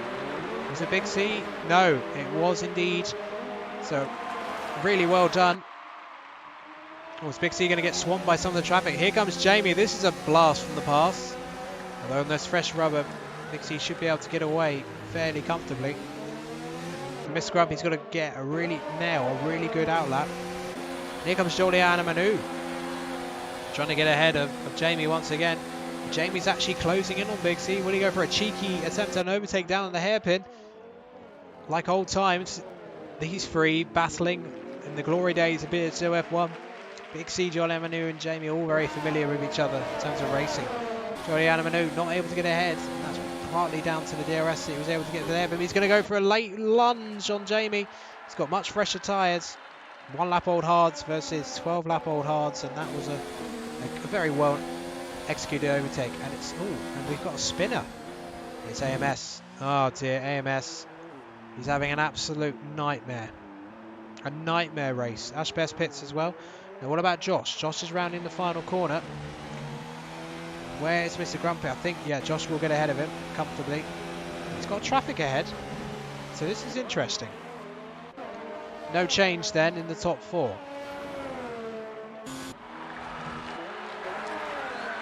Was it Big C? No, it was indeed. So really well done. Was Big C going to get swamped by some of the traffic? Here comes Jamie. This is a blast from the past. Although on this fresh rubber, Big C should be able to get away fairly comfortably. And Mr. Grumpy's got to nail a really good outlap. Here comes Juliana Manu, trying to get ahead of Jamie once again. Jamie's actually closing in on Big C. Will he go for a cheeky attempt at an overtake down on the hairpin? Like old times, he's free, battling in the glory days of PSGL F1. Big C, Juliana Manu and Jamie all very familiar with each other in terms of racing. Juliana Manu not able to get ahead. That's partly down to the DRS that he was able to get there, but he's going to go for a late lunge on Jamie. He's got much fresher tyres. 1 lap old hards versus 12 lap old hards, and that was a very well executed overtake. And and we've got a spinner. It's AMS. Oh dear, AMS. He's having an absolute nightmare. A nightmare race. Ash Best pits as well. Now what about Josh? Josh is rounding the final corner. Where is Mr. Grumpy? I think, yeah, Josh will get ahead of him comfortably. He's got traffic ahead. So this is interesting. No change then in the top 4.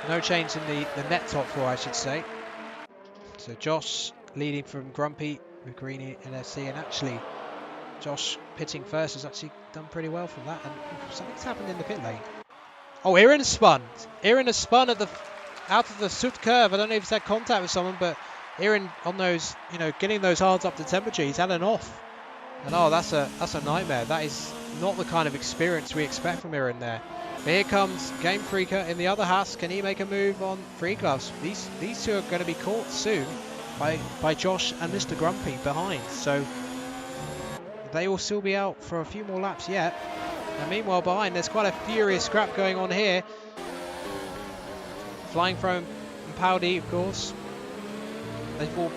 No change in the net top 4, I should say. So Josh leading from Grumpy with Greeny and FC, and actually Josh pitting first has actually done pretty well from that, and something's happened in the pit lane. Oh, Iran has spun. Iran has spun out of the soot curve. I don't know if he's had contact with someone, but Iran on those, getting those hards up to temperature, he's had an off. And oh, that's a nightmare. That is not the kind of experience we expect from Iran there. But here comes Game Freaker in the other Haas. Can he make a move on Free Gloves? These two are going to be caught soon by Josh and Mr. Grumpy behind. So they will still be out for a few more laps yet. And meanwhile behind, there's quite a furious scrap going on here. Flying from Powdy, of course. They've all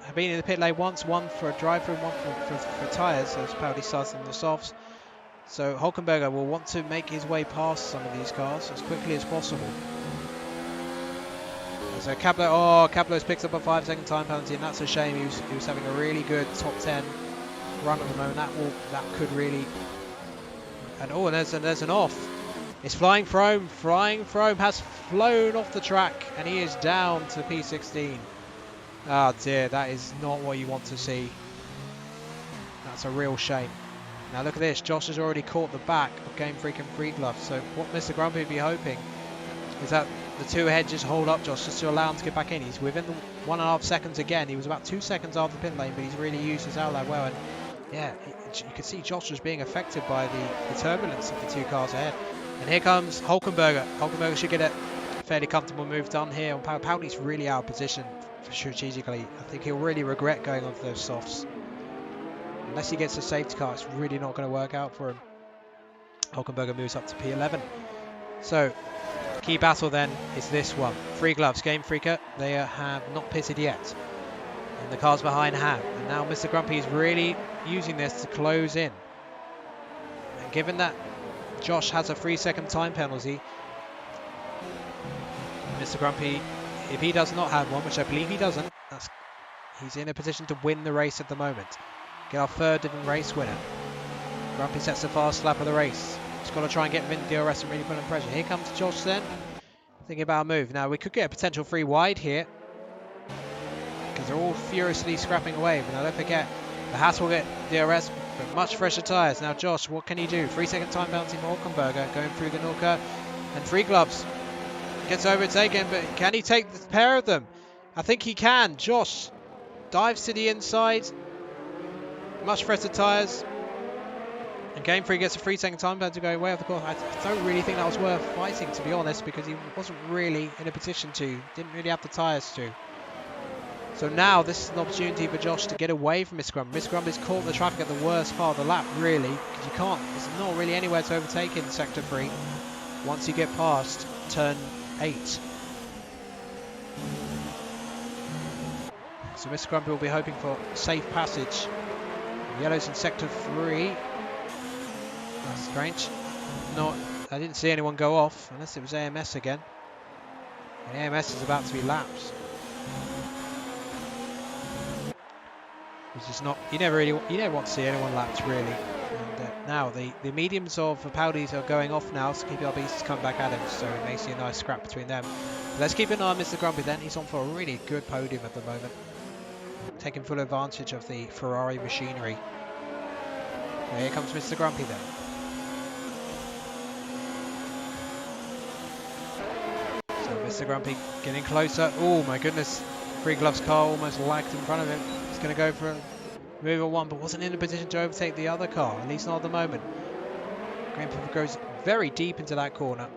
have been in the pit lane once, one for a drive-through, one for tyres, as Powdy starts in the softs. So Hockenberger will want to make his way past some of these cars as quickly as possible. So Caplo's picks up a 5-second time penalty, and that's a shame. He was having a really good top 10 run at the moment. That could really. And there's an off. It's Flying Frome has flown off the track, and he is down to P16. Oh dear, that is not what you want to see. That's a real shame. Now look at this, Josh has already caught the back of Game Freak and Free Glove. So what Mr. Grumpy would be hoping is that the two ahead just hold up Josh just to allow him to get back in. He's within the 1.5 seconds again. He was about 2 seconds after the pit lane, but he's really used his outlap well. And yeah, you can see Josh was being affected by the turbulence of the two cars ahead. And here comes Hockenberger. Hockenberger should get a fairly comfortable move done here on Powder. Powdy's really out of position strategically. I think he'll really regret going onto those softs. Unless he gets a safety car, it's really not going to work out for him. Hockenberger moves up to P11. So, key battle then is this one. Free Gloves, Game Freaker, they have not pitted yet. And the cars behind have. And now Mr. Grumpy is really using this to close in. And given that Josh has a 3-second time penalty, Mr. Grumpy, if he does not have one, which I believe he doesn't, he's in a position to win the race at the moment. Get our third different race winner. Grumpy sets the fast lap of the race. Just got to try and get him in DRS and really put him under pressure. Here comes Josh then, thinking about a move. Now we could get a potential free wide here, because they're all furiously scrapping away. But now don't forget, the Haas will get DRS, but much fresher tyres. Now Josh, what can he do? 3-second time penalty for Hockenberger going through the North curve. And Free Gloves gets overtaken, but can he take the pair of them? I think he can. Josh dives to the inside. Much fresher tyres. And Game Free gets a 3-second time penalty going way off the course. I don't really think that was worth fighting, to be honest, because he wasn't really in a position to. Didn't really have the tyres to. So now this is an opportunity for Josh to get away from Miss Grumpy. Miss Grumpy's caught in the traffic at the worst part of the lap, really, because you can't. There's not really anywhere to overtake in Sector 3 once you get past turn 8. So Mr. Grumpy will be hoping for safe passage. Yellow's in sector 3. That's strange. I didn't see anyone go off, unless it was AMS again. And AMS is about to be lapped. Which is not, you never want to see anyone lapped really. And now the mediums of Paudi's are going off now, so PBRB's is coming back at him, so we may see a nice scrap between them. But let's keep an eye on Mr. Grumpy then. He's on for a really good podium at the moment, taking full advantage of the Ferrari machinery. So here comes Mr. Grumpy then. So Mr. Grumpy getting closer. Oh my goodness, Free Glove's car almost lagged in front of him. He's going to go for a move on one, but wasn't in a position to overtake the other car, at least not at the moment. Green Puffer goes very deep into that corner.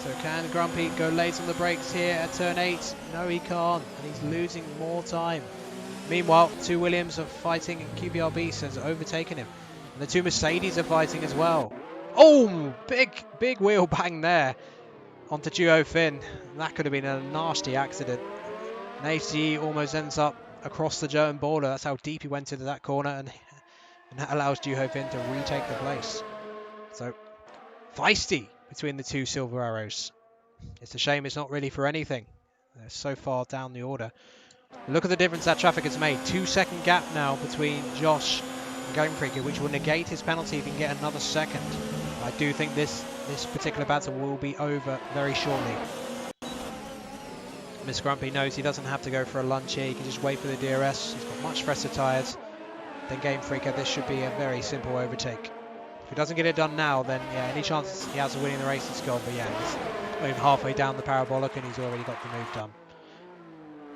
So can Grumpy go late on the brakes here at turn 8? No, he can't, and he's losing more time. Meanwhile, 2 Williams are fighting, and QBRB has overtaken him. And the 2 Mercedes are fighting as well. Oh, big wheel bang there onto Duo Finn. That could have been a nasty accident. And AFC almost ends up across the German border. That's how deep he went into that corner, and that allows Duo Finn to retake the place. So, feisty between the 2 Silver Arrows. It's a shame it's not really for anything. They're so far down the order. Look at the difference that traffic has made. 2-second gap now between Josh and Game Freaker, which will negate his penalty if he can get another second. I do think this particular battle will be over very shortly. Miss Grumpy knows he doesn't have to go for a lunge here. He can just wait for the DRS. He's got much fresher tyres than Game Freaker. This should be a very simple overtake. If he doesn't get it done now, then yeah, any chance he has of winning the race is gone. But yeah, he's not even halfway down the parabolic and he's already got the move done.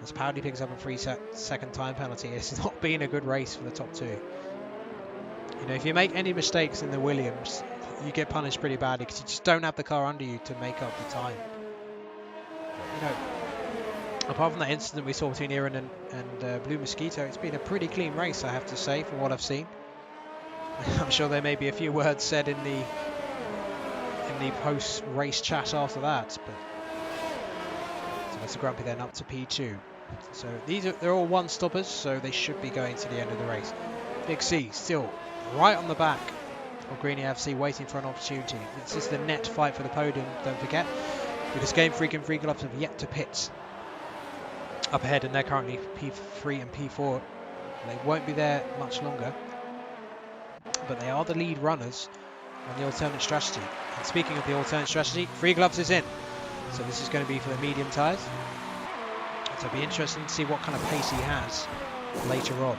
As Powdy picks up a 3-second time penalty, it's not been a good race for the top 2. You know, if you make any mistakes in the Williams, you get punished pretty badly because you just don't have the car under you to make up the time. You know, apart from that incident we saw between Iran and Blue Mosquito, it's been a pretty clean race, I have to say, from what I've seen. I'm sure there may be a few words said in the post-race chat after that, but so that's a Grumpy then up to P2. So they're all one-stoppers, so they should be going to the end of the race. Big C still right on the back of Greeny FC, waiting for an opportunity. This is the net fight for the podium, don't forget, because Game Freak and Free Gloves have yet to pit up ahead, and they're currently P3 and P4. They won't be there much longer, but they are the lead runners on the alternate strategy. And speaking of the alternate strategy, Free Gloves is in. So this is going to be for the medium tyres. So it'll be interesting to see what kind of pace he has later on.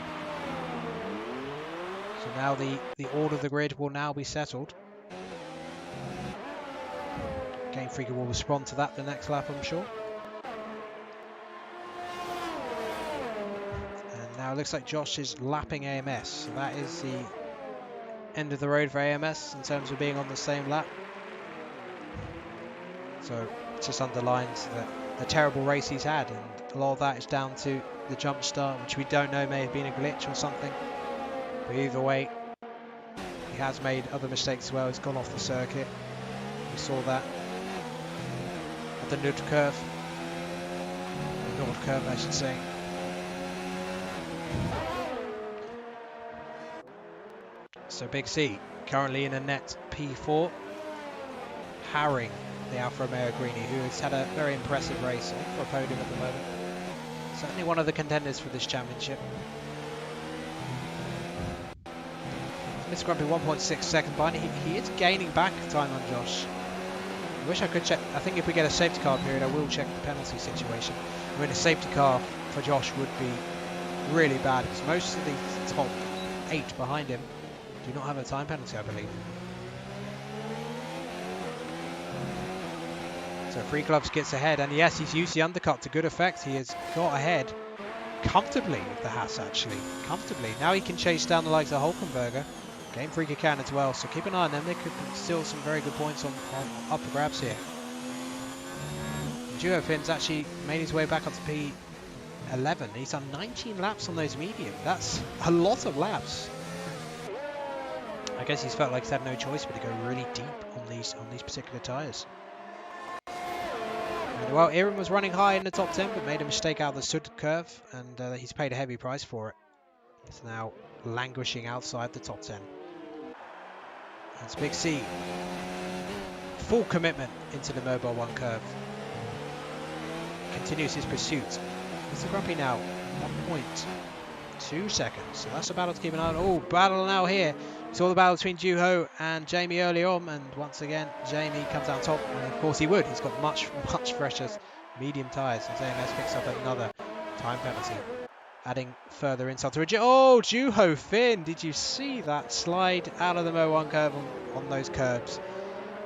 So now the order of the grid will now be settled. Game Freaker will respond to that the next lap, I'm sure. And now it looks like Josh is lapping AMS. So that is the end of the road for AMS in terms of being on the same lap. So it just underlines the terrible race he's had, and a lot of that is down to the jump start, which we don't know may have been a glitch or something. But either way, he has made other mistakes as well. He's gone off the circuit. We saw that at the Nord curve. The Nord curve, I should say. So Big C currently in a net P4, harrying the Alfa Romeo Greeny, who has had a very impressive race for a podium at the moment. Certainly one of the contenders for this championship. Mr. Grumpy 1.6 seconds behind. He is gaining back time on Josh. I wish I could check. I think if we get a safety car period, I will check the penalty situation. I mean, a safety car for Josh would be really bad, because most of the top 8 behind him do not have a time penalty, I believe. So Free Gloves gets ahead, and yes, he's used the undercut to good effect. He has got ahead comfortably of the Haas, actually. Comfortably. Now he can chase down the likes of Hockenberger. Game Freaker can as well, so keep an eye on them. They could steal some very good points on up for grabs here. Duo Finn's actually made his way back up to P11. He's done 19 laps on those medium. That's a lot of laps. I guess he's felt like he's had no choice but to go really deep on these particular tyres. And well, Aaron was running high in the top 10, but made a mistake out of the Sud curve, and he's paid a heavy price for it. It's now languishing outside the top 10. That's Big C. Full commitment into the Mobile 1 curve. Continues his pursuit. Mr. Grumpy now, 1.2 seconds. So that's a battle to keep an eye on. Oh, battle now here. We saw the battle between Juho and Jamie early on, and once again, Jamie comes out top, and of course he would. He's got much fresher medium tyres, as AMS picks up another time penalty. Adding further insult to it. Oh, Juho Finn, did you see that slide out of the Mo1 curve on those curbs?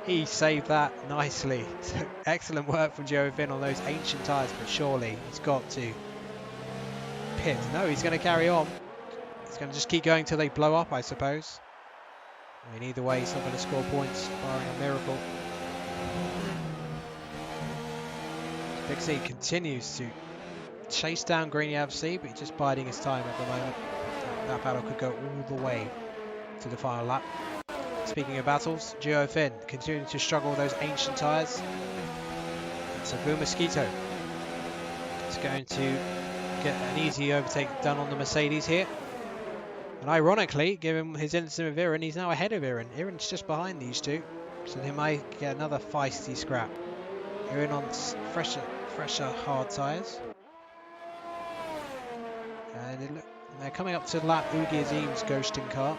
He saved that nicely. So excellent work from Juho Finn on those ancient tyres, but surely he's got to pit. No, he's going to carry on. He's going to just keep going till they blow up, I suppose. I mean, either way, he's not going to score points, barring a miracle. Big C continues to chase down Greeny FC, but he's just biding his time at the moment. That battle could go all the way to the final lap. Speaking of battles, Juho Finn continuing to struggle with those ancient tyres. So Boo Mosquito is going to get an easy overtake done on the Mercedes here. And ironically, given his incident with Iran, he's now ahead of Iran. Iran's just behind these two, so they might get another feisty scrap. Iran on fresher hard tyres. And they're coming up to lap Ugi Azim's ghosting car.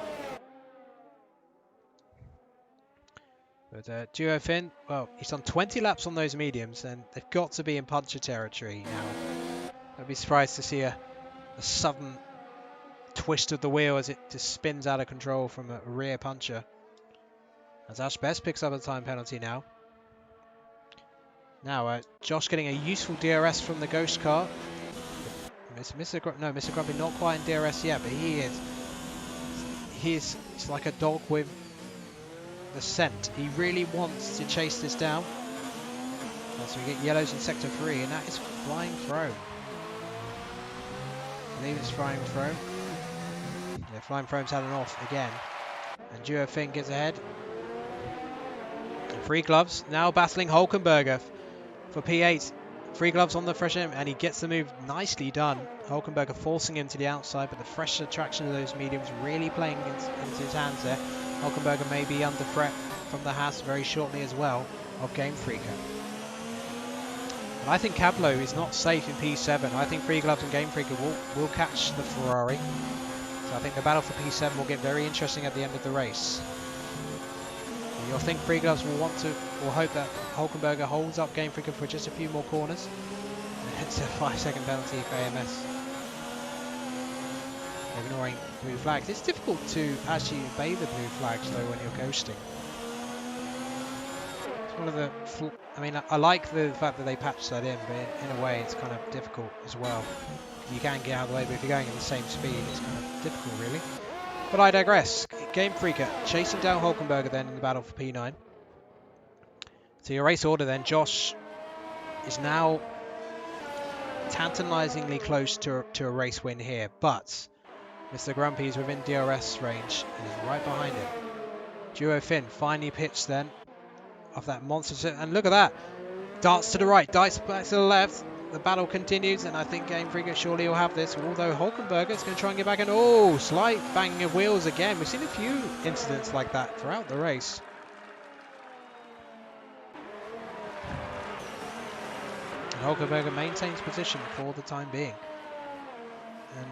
But Juho Finn, well, he's done 20 laps on those mediums, and they've got to be in puncher territory now. I'd be surprised to see a sudden twist of the wheel as it just spins out of control from a rear puncher. As Ash Best picks up a time penalty now. Now, Josh getting a useful DRS from the ghost car. Mr. Grumpy not quite in DRS yet, but he is. He's like a dog with the scent. He really wants to chase this down. So we get yellows in sector 3, and that is Flying Throne. I believe it's Flying Throne. Yeah, Flying Throne's had an off again. And Juho Finn gets ahead. And Free Gloves now battling Hulkenberger for P8. Free Gloves on the fresh end, and he gets the move nicely done. Hulkenberger forcing him to the outside, but the fresh attraction of those mediums really playing into his hands there. Hulkenberger may be under threat from the Haas very shortly as well of Game Freaker. And I think Cablo is not safe in P7. I think Free Gloves and Game Freaker will catch the Ferrari. So I think the battle for P7 will get very interesting at the end of the race. You'll think Free Gloves will hope that Hulkenberger holds up Game Freaker for just a few more corners. And it's a 5-second penalty for AMS. Ignoring blue flags. It's difficult to actually obey the blue flags though when you're ghosting. It's one of the... I mean, I like the fact that they patched that in, but in a way it's kind of difficult as well. You can get out of the way, but if you're going at the same speed, it's kind of difficult really. But I digress. Game Freaker chasing down Hulkenberger then in the battle for P9. So your race order then, Josh is now tantalizingly close to a race win here, but Mr. Grumpy is within DRS range and is right behind him. Juho Finn finally pitched then off that monster, and look at that. Darts to the right, darts back to the left. The battle continues, and I think Game Freaker surely will have this, although Hulkenberger is going to try and get back in. Oh, slight banging of wheels again. We've seen a few incidents like that throughout the race. And Hulkenberger maintains position for the time being.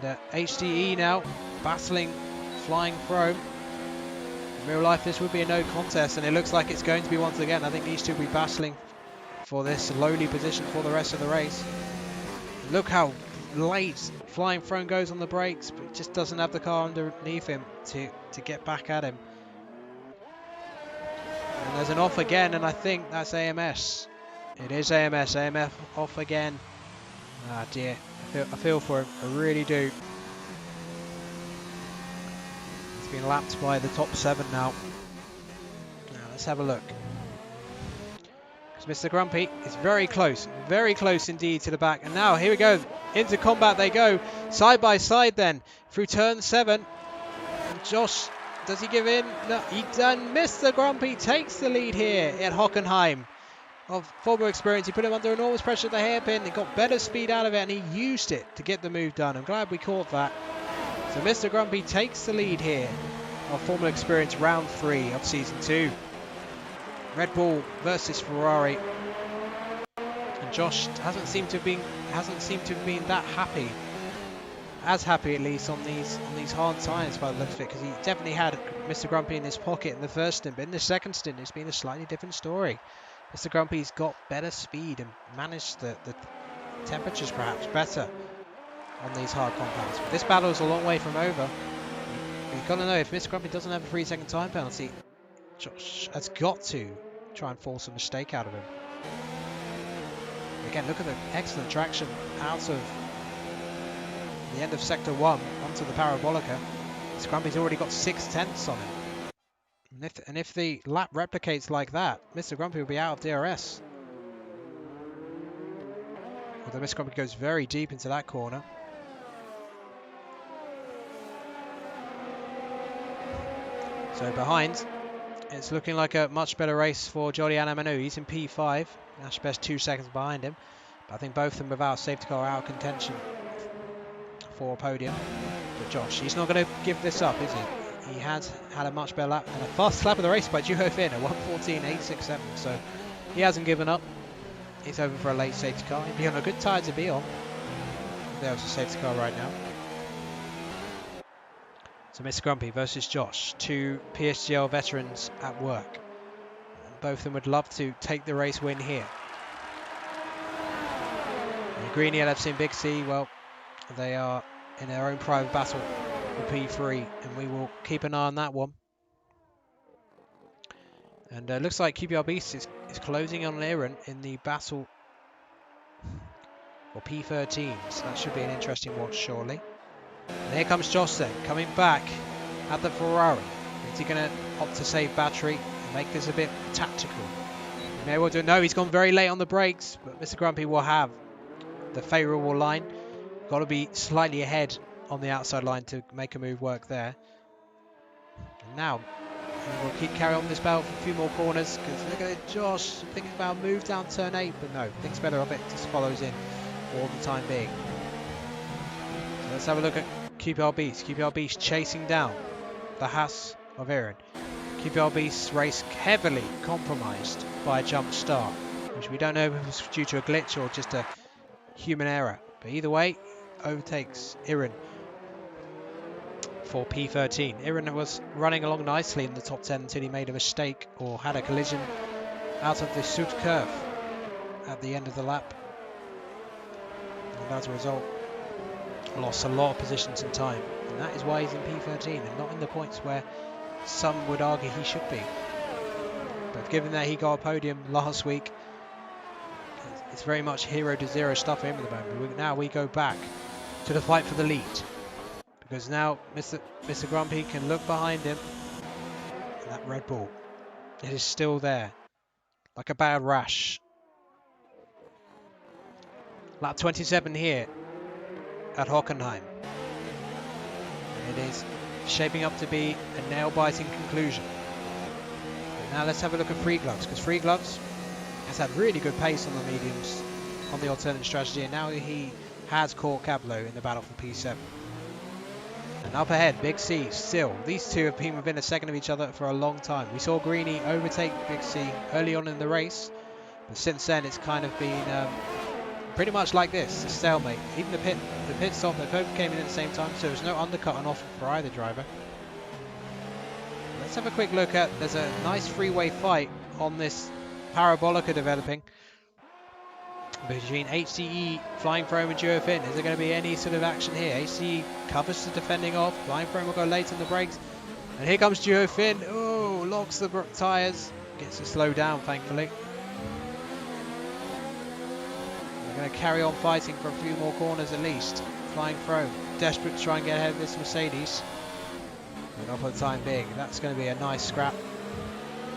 And HDE now battling Flying Throne. In real life, this would be a no contest, and it looks like it's going to be once again. I think these two will be battling for this lowly position for the rest of the race. Look how late Flying Throne goes on the brakes, but just doesn't have the car underneath him to get back at him. And there's an off again, and I think that's AMS. It is AMS. AMS off again. Ah dear, I feel for him. I really do. He's been lapped by the top 7 now. Now let's have a look. Mr. Grumpy is very close indeed to the back. And now here we go, into combat they go, side by side then, through turn 7. And Josh, does he give in? No, he done. Mr. Grumpy takes the lead here at Hockenheim. of Formula experience. He put him under enormous pressure at the hairpin. He got better speed out of it, and he used it to get the move done. I'm glad we caught that. So Mr. Grumpy takes the lead here of Formula experience round 3 of season 2. Red Bull versus Ferrari. And Josh hasn't seemed to have been that happy. As happy at least on these hard tyres by the looks of it, because he definitely had Mr. Grumpy in his pocket in the first stint, but in the second stint it's been a slightly different story. Mr. Grumpy's got better speed and managed the temperatures perhaps better on these hard compounds. But this battle is a long way from over. You've got to know, if Mr. Grumpy doesn't have a 3-second time penalty, Josh has got to try and force a mistake out of him. Again, look at the excellent traction out of the end of sector 1 onto the parabolica. Mr. Grumpy's already got 6/10 on him. And if the lap replicates like that, Mr. Grumpy will be out of DRS. Although Mr. Grumpy goes very deep into that corner. So behind, it's looking like a much better race for Jolyon Amanu. He's in P5. Nash Best 2 seconds behind him. But I think both of them without safety car are out of contention for a podium. But Josh, he's not going to give this up, is he? He has had a much better lap and a fast lap of the race by Juho Finn at 1:14.867. So he hasn't given up. He's over for a late safety car. He'd be on a good tyre to be on. There's a safety car right now. So Mr. Grumpy versus Josh, 2 PSGL veterans at work. And both of them would love to take the race win here. And Greeny, LFC and Big C, well, they are in their own private battle for P3, and we will keep an eye on that one. And looks like QPR Beast is closing on Aaron in the battle for P13, so that should be an interesting watch surely. And here comes Josh then, coming back at the Ferrari. Is he going to opt to save battery and make this a bit tactical? He may well do. No, he's gone very late on the brakes, but Mr. Grumpy will have the favourable line. Got to be slightly ahead on the outside line to make a move work there. And now we'll carry on this battle for a few more corners, because look at it, Josh thinking about a move down turn 8, but no, thinks better of it, just follows in for the time being. So let's have a look at QPR Beast. QPR Beast chasing down the Haas of Aaron. QPR Beast's race heavily compromised by a jump start, which we don't know if it was due to a glitch or just a human error. But either way, overtakes Iran for P13. Iran was running along nicely in the top 10 until he made a mistake or had a collision out of the Sud curve at the end of the lap. And as a result, lost a lot of positions and time. And that is why he's in P13 and not in the points where some would argue he should be. But given that he got a podium last week, it's very much 0 to 0 stuff for him at the moment. Now we go back to the fight for the lead, because now Mr. Grumpy can look behind him, and that Red Bull, it is still there, like a bad rash. Lap 27 here at Hockenheim. And it is shaping up to be a nail-biting conclusion. But now let's have a look at Free Gloves, because Free Gloves has had really good pace on the mediums on the alternate strategy, and now he has caught Cablo in the battle for P7. And up ahead, Big C still. These two have been within a second of each other for a long time. We saw Greeny overtake Big C early on in the race, but since then it's kind of been pretty much like this, a stalemate. Even the pit stop, they both came in at the same time, so there's no undercut on offer for either driver. Let's have a quick look at, there's a nice freeway fight on this parabolica developing between HCE, Flying Foam and Duo Fin. Is there going to be any sort of action here? HCE covers the defending off, Flying Foam will go late on the brakes, and here comes Duo Fin. Oh, locks the tyres, gets to slow down thankfully. They're going to carry on fighting for a few more corners at least. Flying Foam desperate to try and get ahead of this Mercedes, but not for the time being. That's going to be a nice scrap.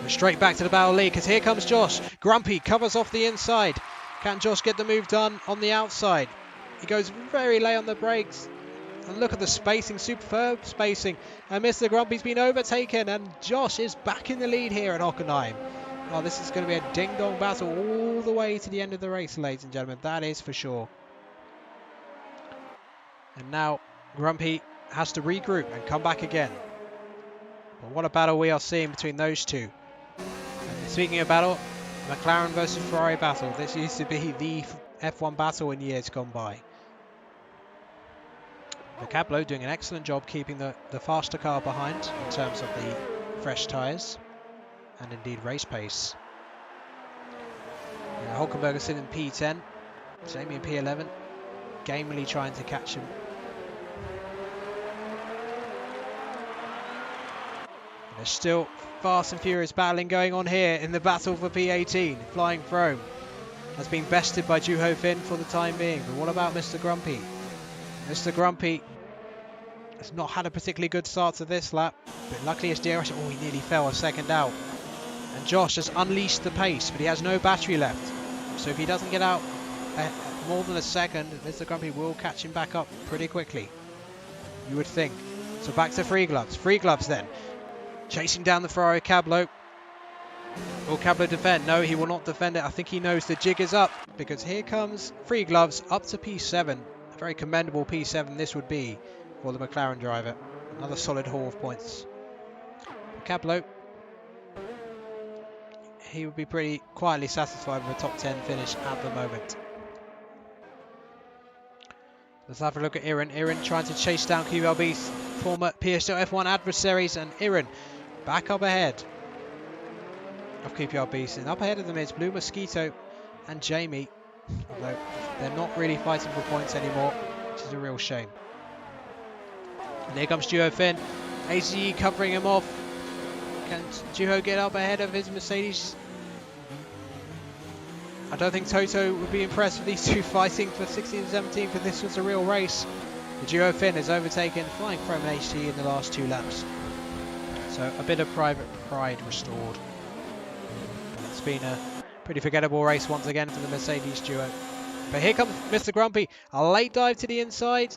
We're straight back to the battle lead, because here comes Josh. Grumpy covers off the inside. Can Josh get the move done on the outside? He goes very late on the brakes. And look at the spacing, superb spacing. And Mr. Grumpy's been overtaken, and Josh is back in the lead here at Hockenheim. Oh, this is going to be a ding-dong battle all the way to the end of the race, ladies and gentlemen. That is for sure. And now Grumpy has to regroup and come back again. But what a battle we are seeing between those two. And speaking of battle, McLaren versus Ferrari battle. This used to be the F1 battle in years gone by. Vocablo doing an excellent job keeping the faster car behind in terms of the fresh tyres and indeed race pace. Hockenheim is sitting in P10, Jamie in P11, gamely trying to catch him. And there's still fast and furious battling going on here in the battle for P18. Flying Throne has been bested by Juho Finn for the time being. But what about Mr. Grumpy? Mr. Grumpy has not had a particularly good start to this lap, but luckily his DRS, oh, he nearly fell a second out. And Josh has unleashed the pace, but he has no battery left. So if he doesn't get out more than a second, Mr. Grumpy will catch him back up pretty quickly, you would think. So back to Free Gloves. Free Gloves then. Chasing down the Ferrari Cablo. Will Cablo defend? No, he will not defend it. I think he knows the jig is up, because here comes Free Gloves up to P7. A very commendable P7 this would be for the McLaren driver. Another solid haul of points. Cablo, he would be pretty quietly satisfied with a top 10 finish at the moment. Let's have a look at Iran. Iran trying to chase down QLB's former PSGL F1 adversaries, and Iran back up ahead of QPRB. And up ahead of them is Blue Mosquito and Jamie, although they're not really fighting for points anymore, which is a real shame. And here comes Juho Finn. ACE covering him off. Can Juho get up ahead of his Mercedes? I don't think Toto would be impressed with these two fighting for 16th and 17th, but this was a real race. The Juho Finn has overtaken Flying Chrome and HT in the last 2 laps. So a bit of private pride restored. But it's been a pretty forgettable race once again for the Mercedes duo. But here comes Mr. Grumpy. A late dive to the inside.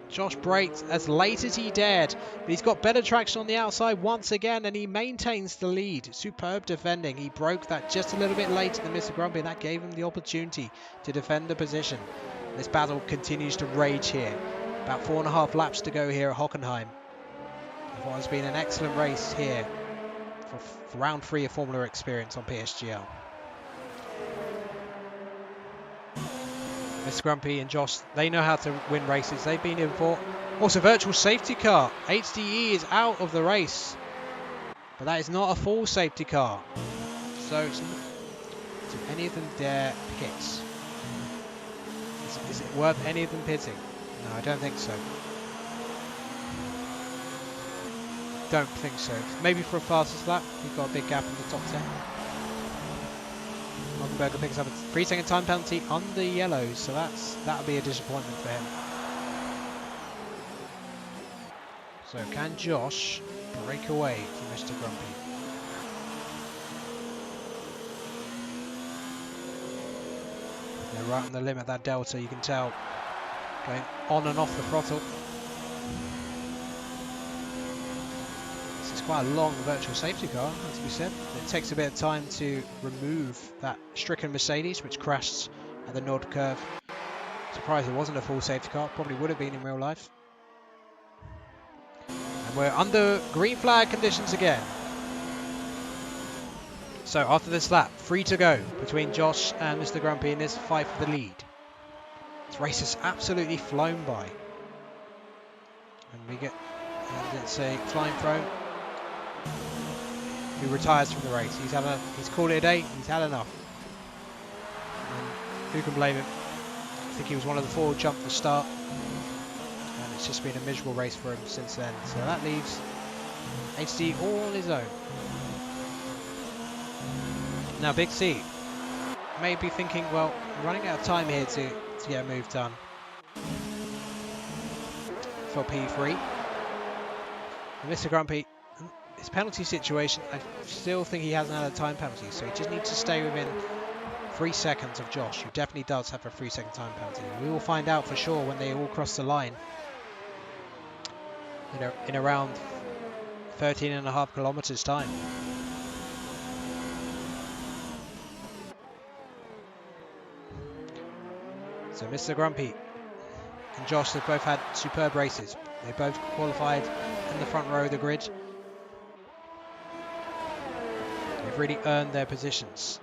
Josh braked as late as he dared, but he's got better traction on the outside once again, and he maintains the lead. Superb defending. He broke that just a little bit later than Mr. Grumpy, and that gave him the opportunity to defend the position. This battle continues to rage here. About 4.5 laps to go here at Hockenheim. What has been an excellent race here for round 3 of Formula Experience on PSGL. Mr. Grumpy and Josh, they know how to win races. They've been in for. Also, virtual safety car. HDE is out of the race. But that is not a full safety car. So, do any of them dare pit? Is it worth any of them pitting? No, I don't think so. Don't think so. Maybe for a fastest lap. We've got a big gap in the top 10. Hockenberger picks up a 3-second time penalty on the yellows, so that'll be a disappointment for him. So can Josh break away from Mr. Grumpy? They're right on the limit, that delta, you can tell. Going on and off the throttle. This is quite a long virtual safety car, as we said. It takes a bit of time to remove that stricken Mercedes, which crashed at the Nord curve. Surprised it wasn't a full safety car, probably would have been in real life. And we're under green flag conditions again. So after this lap, 3 to go between Josh and Mr. Grumpy in this fight for the lead. This race has absolutely flown by. And we get, it's a Flying Throne who retires from the race. He's called it a day, he's had enough. And who can blame him? I think he was one of the 4 who jumped the start. And it's just been a miserable race for him since then. So that leaves HD all on his own. Now Big C may be thinking, well, I'm running out of time here to get a move done for P3. And Mr. Grumpy, his penalty situation, I still think he hasn't had a time penalty, so he just needs to stay within 3 seconds of Josh, who definitely does have a 3-second time penalty. We will find out for sure when they all cross the line in around 13.5 kilometers time. So Mr. Grumpy and Josh have both had superb races. They both qualified in the front row of the grid. They've really earned their positions.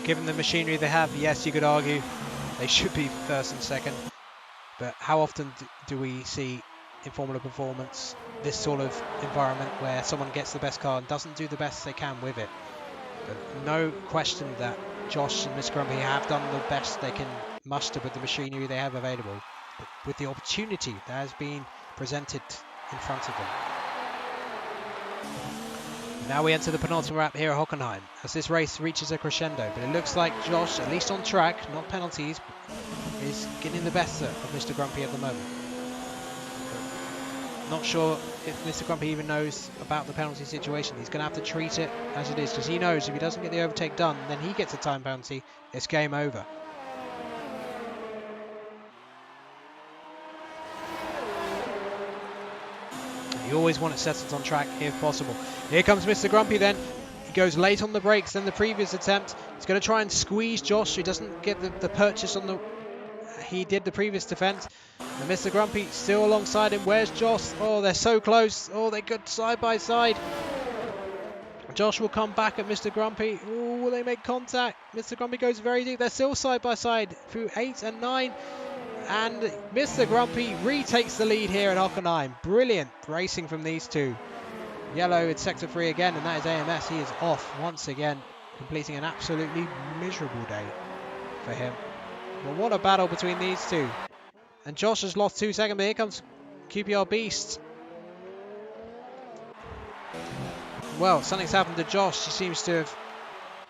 Given the machinery they have, yes, you could argue they should be first and second. But how often do we see in Formula Performance this sort of environment where someone gets the best car and doesn't do the best they can with it? But no question that Josh and Miss Grumpy have done the best they can muster with the machinery they have available, but with the opportunity that has been presented in front of them. Now we enter the penultimate lap here at Hockenheim as this race reaches a crescendo, but it looks like Josh, at least on track, not penalties, is getting the best of Mr. Grumpy at the moment. But not sure if Mr. Grumpy even knows about the penalty situation. He's going to have to treat it as it is, because he knows if he doesn't get the overtake done, then he gets a time penalty. It's game over. You always want it settled on track if possible. Here comes Mr. Grumpy then. He goes late on the brakes than the previous attempt. He's going to try and squeeze Josh, who doesn't get the purchase on the... He did the previous defense. And Mr. Grumpy still alongside him. Where's Josh? Oh, they're so close. Oh, they go side by side. Josh will come back at Mr. Grumpy. Oh, will they make contact? Mr. Grumpy goes very deep. They're still side by side through 8 and 9. And Mr. Grumpy retakes the lead here at Hockenheim. Brilliant racing from these two. Yellow in sector 3 again, and that is AMS. He is off once again, completing an absolutely miserable day for him. But what a battle between these two. And Josh has lost 2 seconds, but here comes QPR Beast. Well, something's happened to Josh. He seems to have...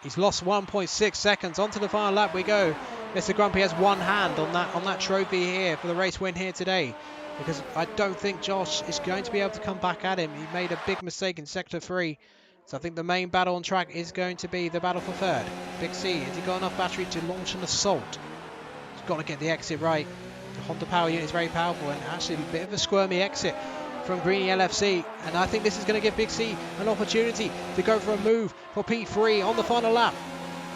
He's lost 1.6 seconds. Onto the final lap we go. Mr. Grumpy has one hand on that trophy here for the race win here today, because I don't think Josh is going to be able to come back at him. He made a big mistake in sector 3, so I think the main battle on track is going to be the battle for third. Big C, has he got enough battery to launch an assault? He's got to get the exit right. The Honda power unit is very powerful, and actually a bit of a squirmy exit from Greeny LFC, and I think this is going to give Big C an opportunity to go for a move for P3 on the final lap.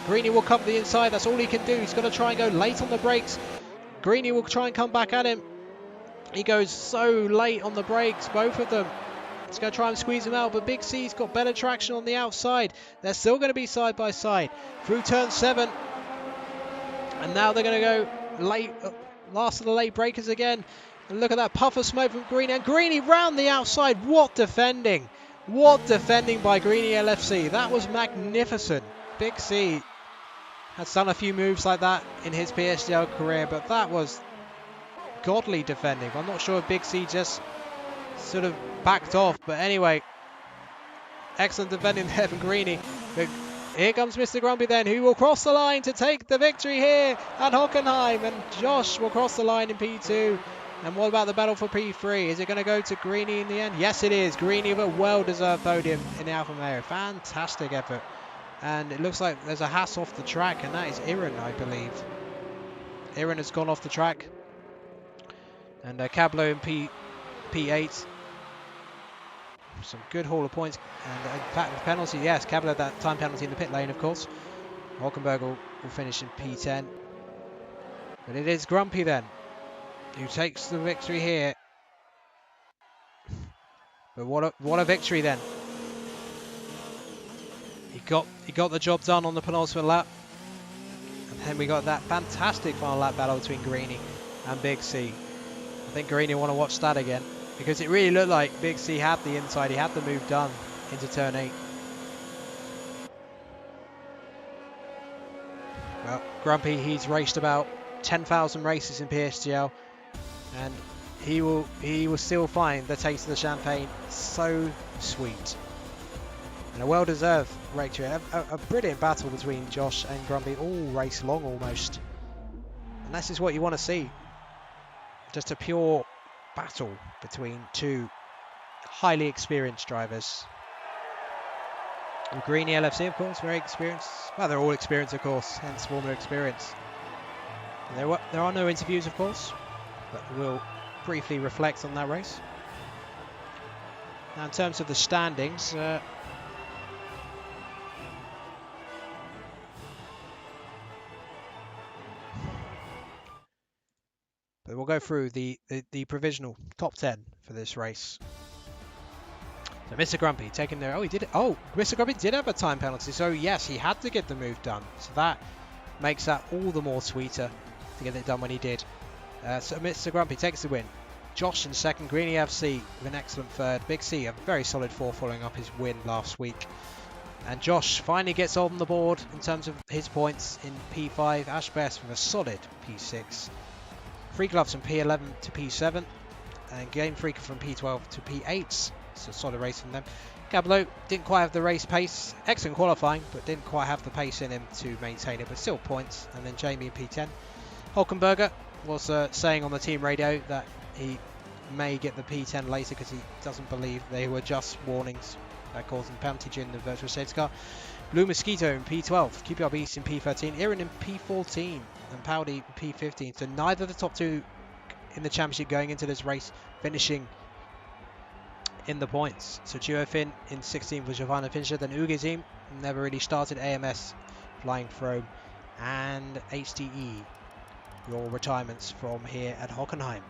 Greeny will cover the inside, that's all he can do. He's got to try and go late on the brakes. Greeny will try and come back at him. He goes so late on the brakes, both of them. He's going to try and squeeze him out, but Big C's got better traction on the outside. They're still going to be side by side through turn 7. And now they're going to go late, last of the late breakers again. And look at that puff of smoke from Greeny. And Greeny round the outside. What defending! What defending by Greeny LFC. That was magnificent. Big C has done a few moves like that in his PSGL career, but that was godly defending. I'm not sure if Big C just sort of backed off, but anyway, excellent defending there from Greeny. But here comes Mr. Grumpy then, who will cross the line to take the victory here at Hockenheim, and Josh will cross the line in P2. And what about the battle for P3? Is it going to go to Greeny in the end? Yes, it is. Greeny with a well-deserved podium in the Alfa Romeo. Fantastic effort. And it looks like there's a Haas off the track, and that is Iran, I believe. Iran has gone off the track. And Cablo in P8. Some good haul of points. And in fact, the penalty, yes, Cablo that time penalty in the pit lane, of course. Hockenberg will finish in P10. But it is Grumpy then, who takes the victory here. But what a victory then. He got the job done on the penultimate lap. And then we got that fantastic final lap battle between Greeny and Big C. I think Greeny want to watch that again, because it really looked like Big C had the inside. He had the move done into turn 8. Well, Grumpy, he's raced about 10,000 races in PSGL, and he will still find the taste of the champagne so sweet. And a well-deserved victory. A brilliant battle between Josh and Grumpy, all race long almost. And this is what you want to see. Just a pure battle between two highly experienced drivers. And Greeny LFC, of course, very experienced. Well, they're all experienced, of course, hence Formula experience. And there are no interviews, of course, but we'll briefly reflect on that race. Now, in terms of the standings, we'll go through the provisional top 10 for this race. So Mr. Grumpy taking there. Oh, he did it. Oh, Mr. Grumpy did have a time penalty. So yes, he had to get the move done. So that makes that all the more sweeter to get it done when he did. So Mr. Grumpy takes the win. Josh in second. Greeny FC with an excellent third. Big C a very solid fourth following up his win last week. And Josh finally gets on the board in terms of his points in P5. Ash Best with a solid P6. Free Gloves from P11 to P7. And Game Freak from P12 to P8. So solid race from them. Gablo didn't quite have the race pace. Excellent qualifying, but didn't quite have the pace in him to maintain it. But still points. And then Jamie in P10. Hockenberger was saying on the team radio that he may get the P10 later because he doesn't believe they were just warnings that caused him penalty during the virtual safety car. Blue Mosquito in P12, QPR Beast in P13, Iran in P14 and Powdy in P15. So neither of the top two in the championship going into this race finishing in the points. So Duofin in 16th was Giovanna Fincher, then Ugezim never really started, AMS Flying Throne and HDE. Your retirements from here at Hockenheim.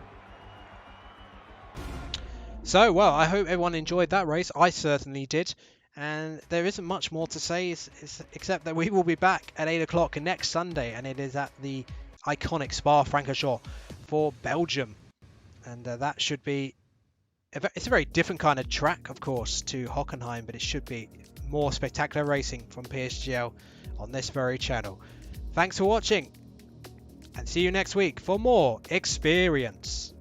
So, well, I hope everyone enjoyed that race. I certainly did. And there isn't much more to say except that we will be back at 8 o'clock next Sunday. And it is at the iconic Spa-Francorchamps for Belgium. And that should be... It's a very different kind of track, of course, to Hockenheim. But it should be more spectacular racing from PSGL on this very channel. Thanks for watching. And see you next week for more experience.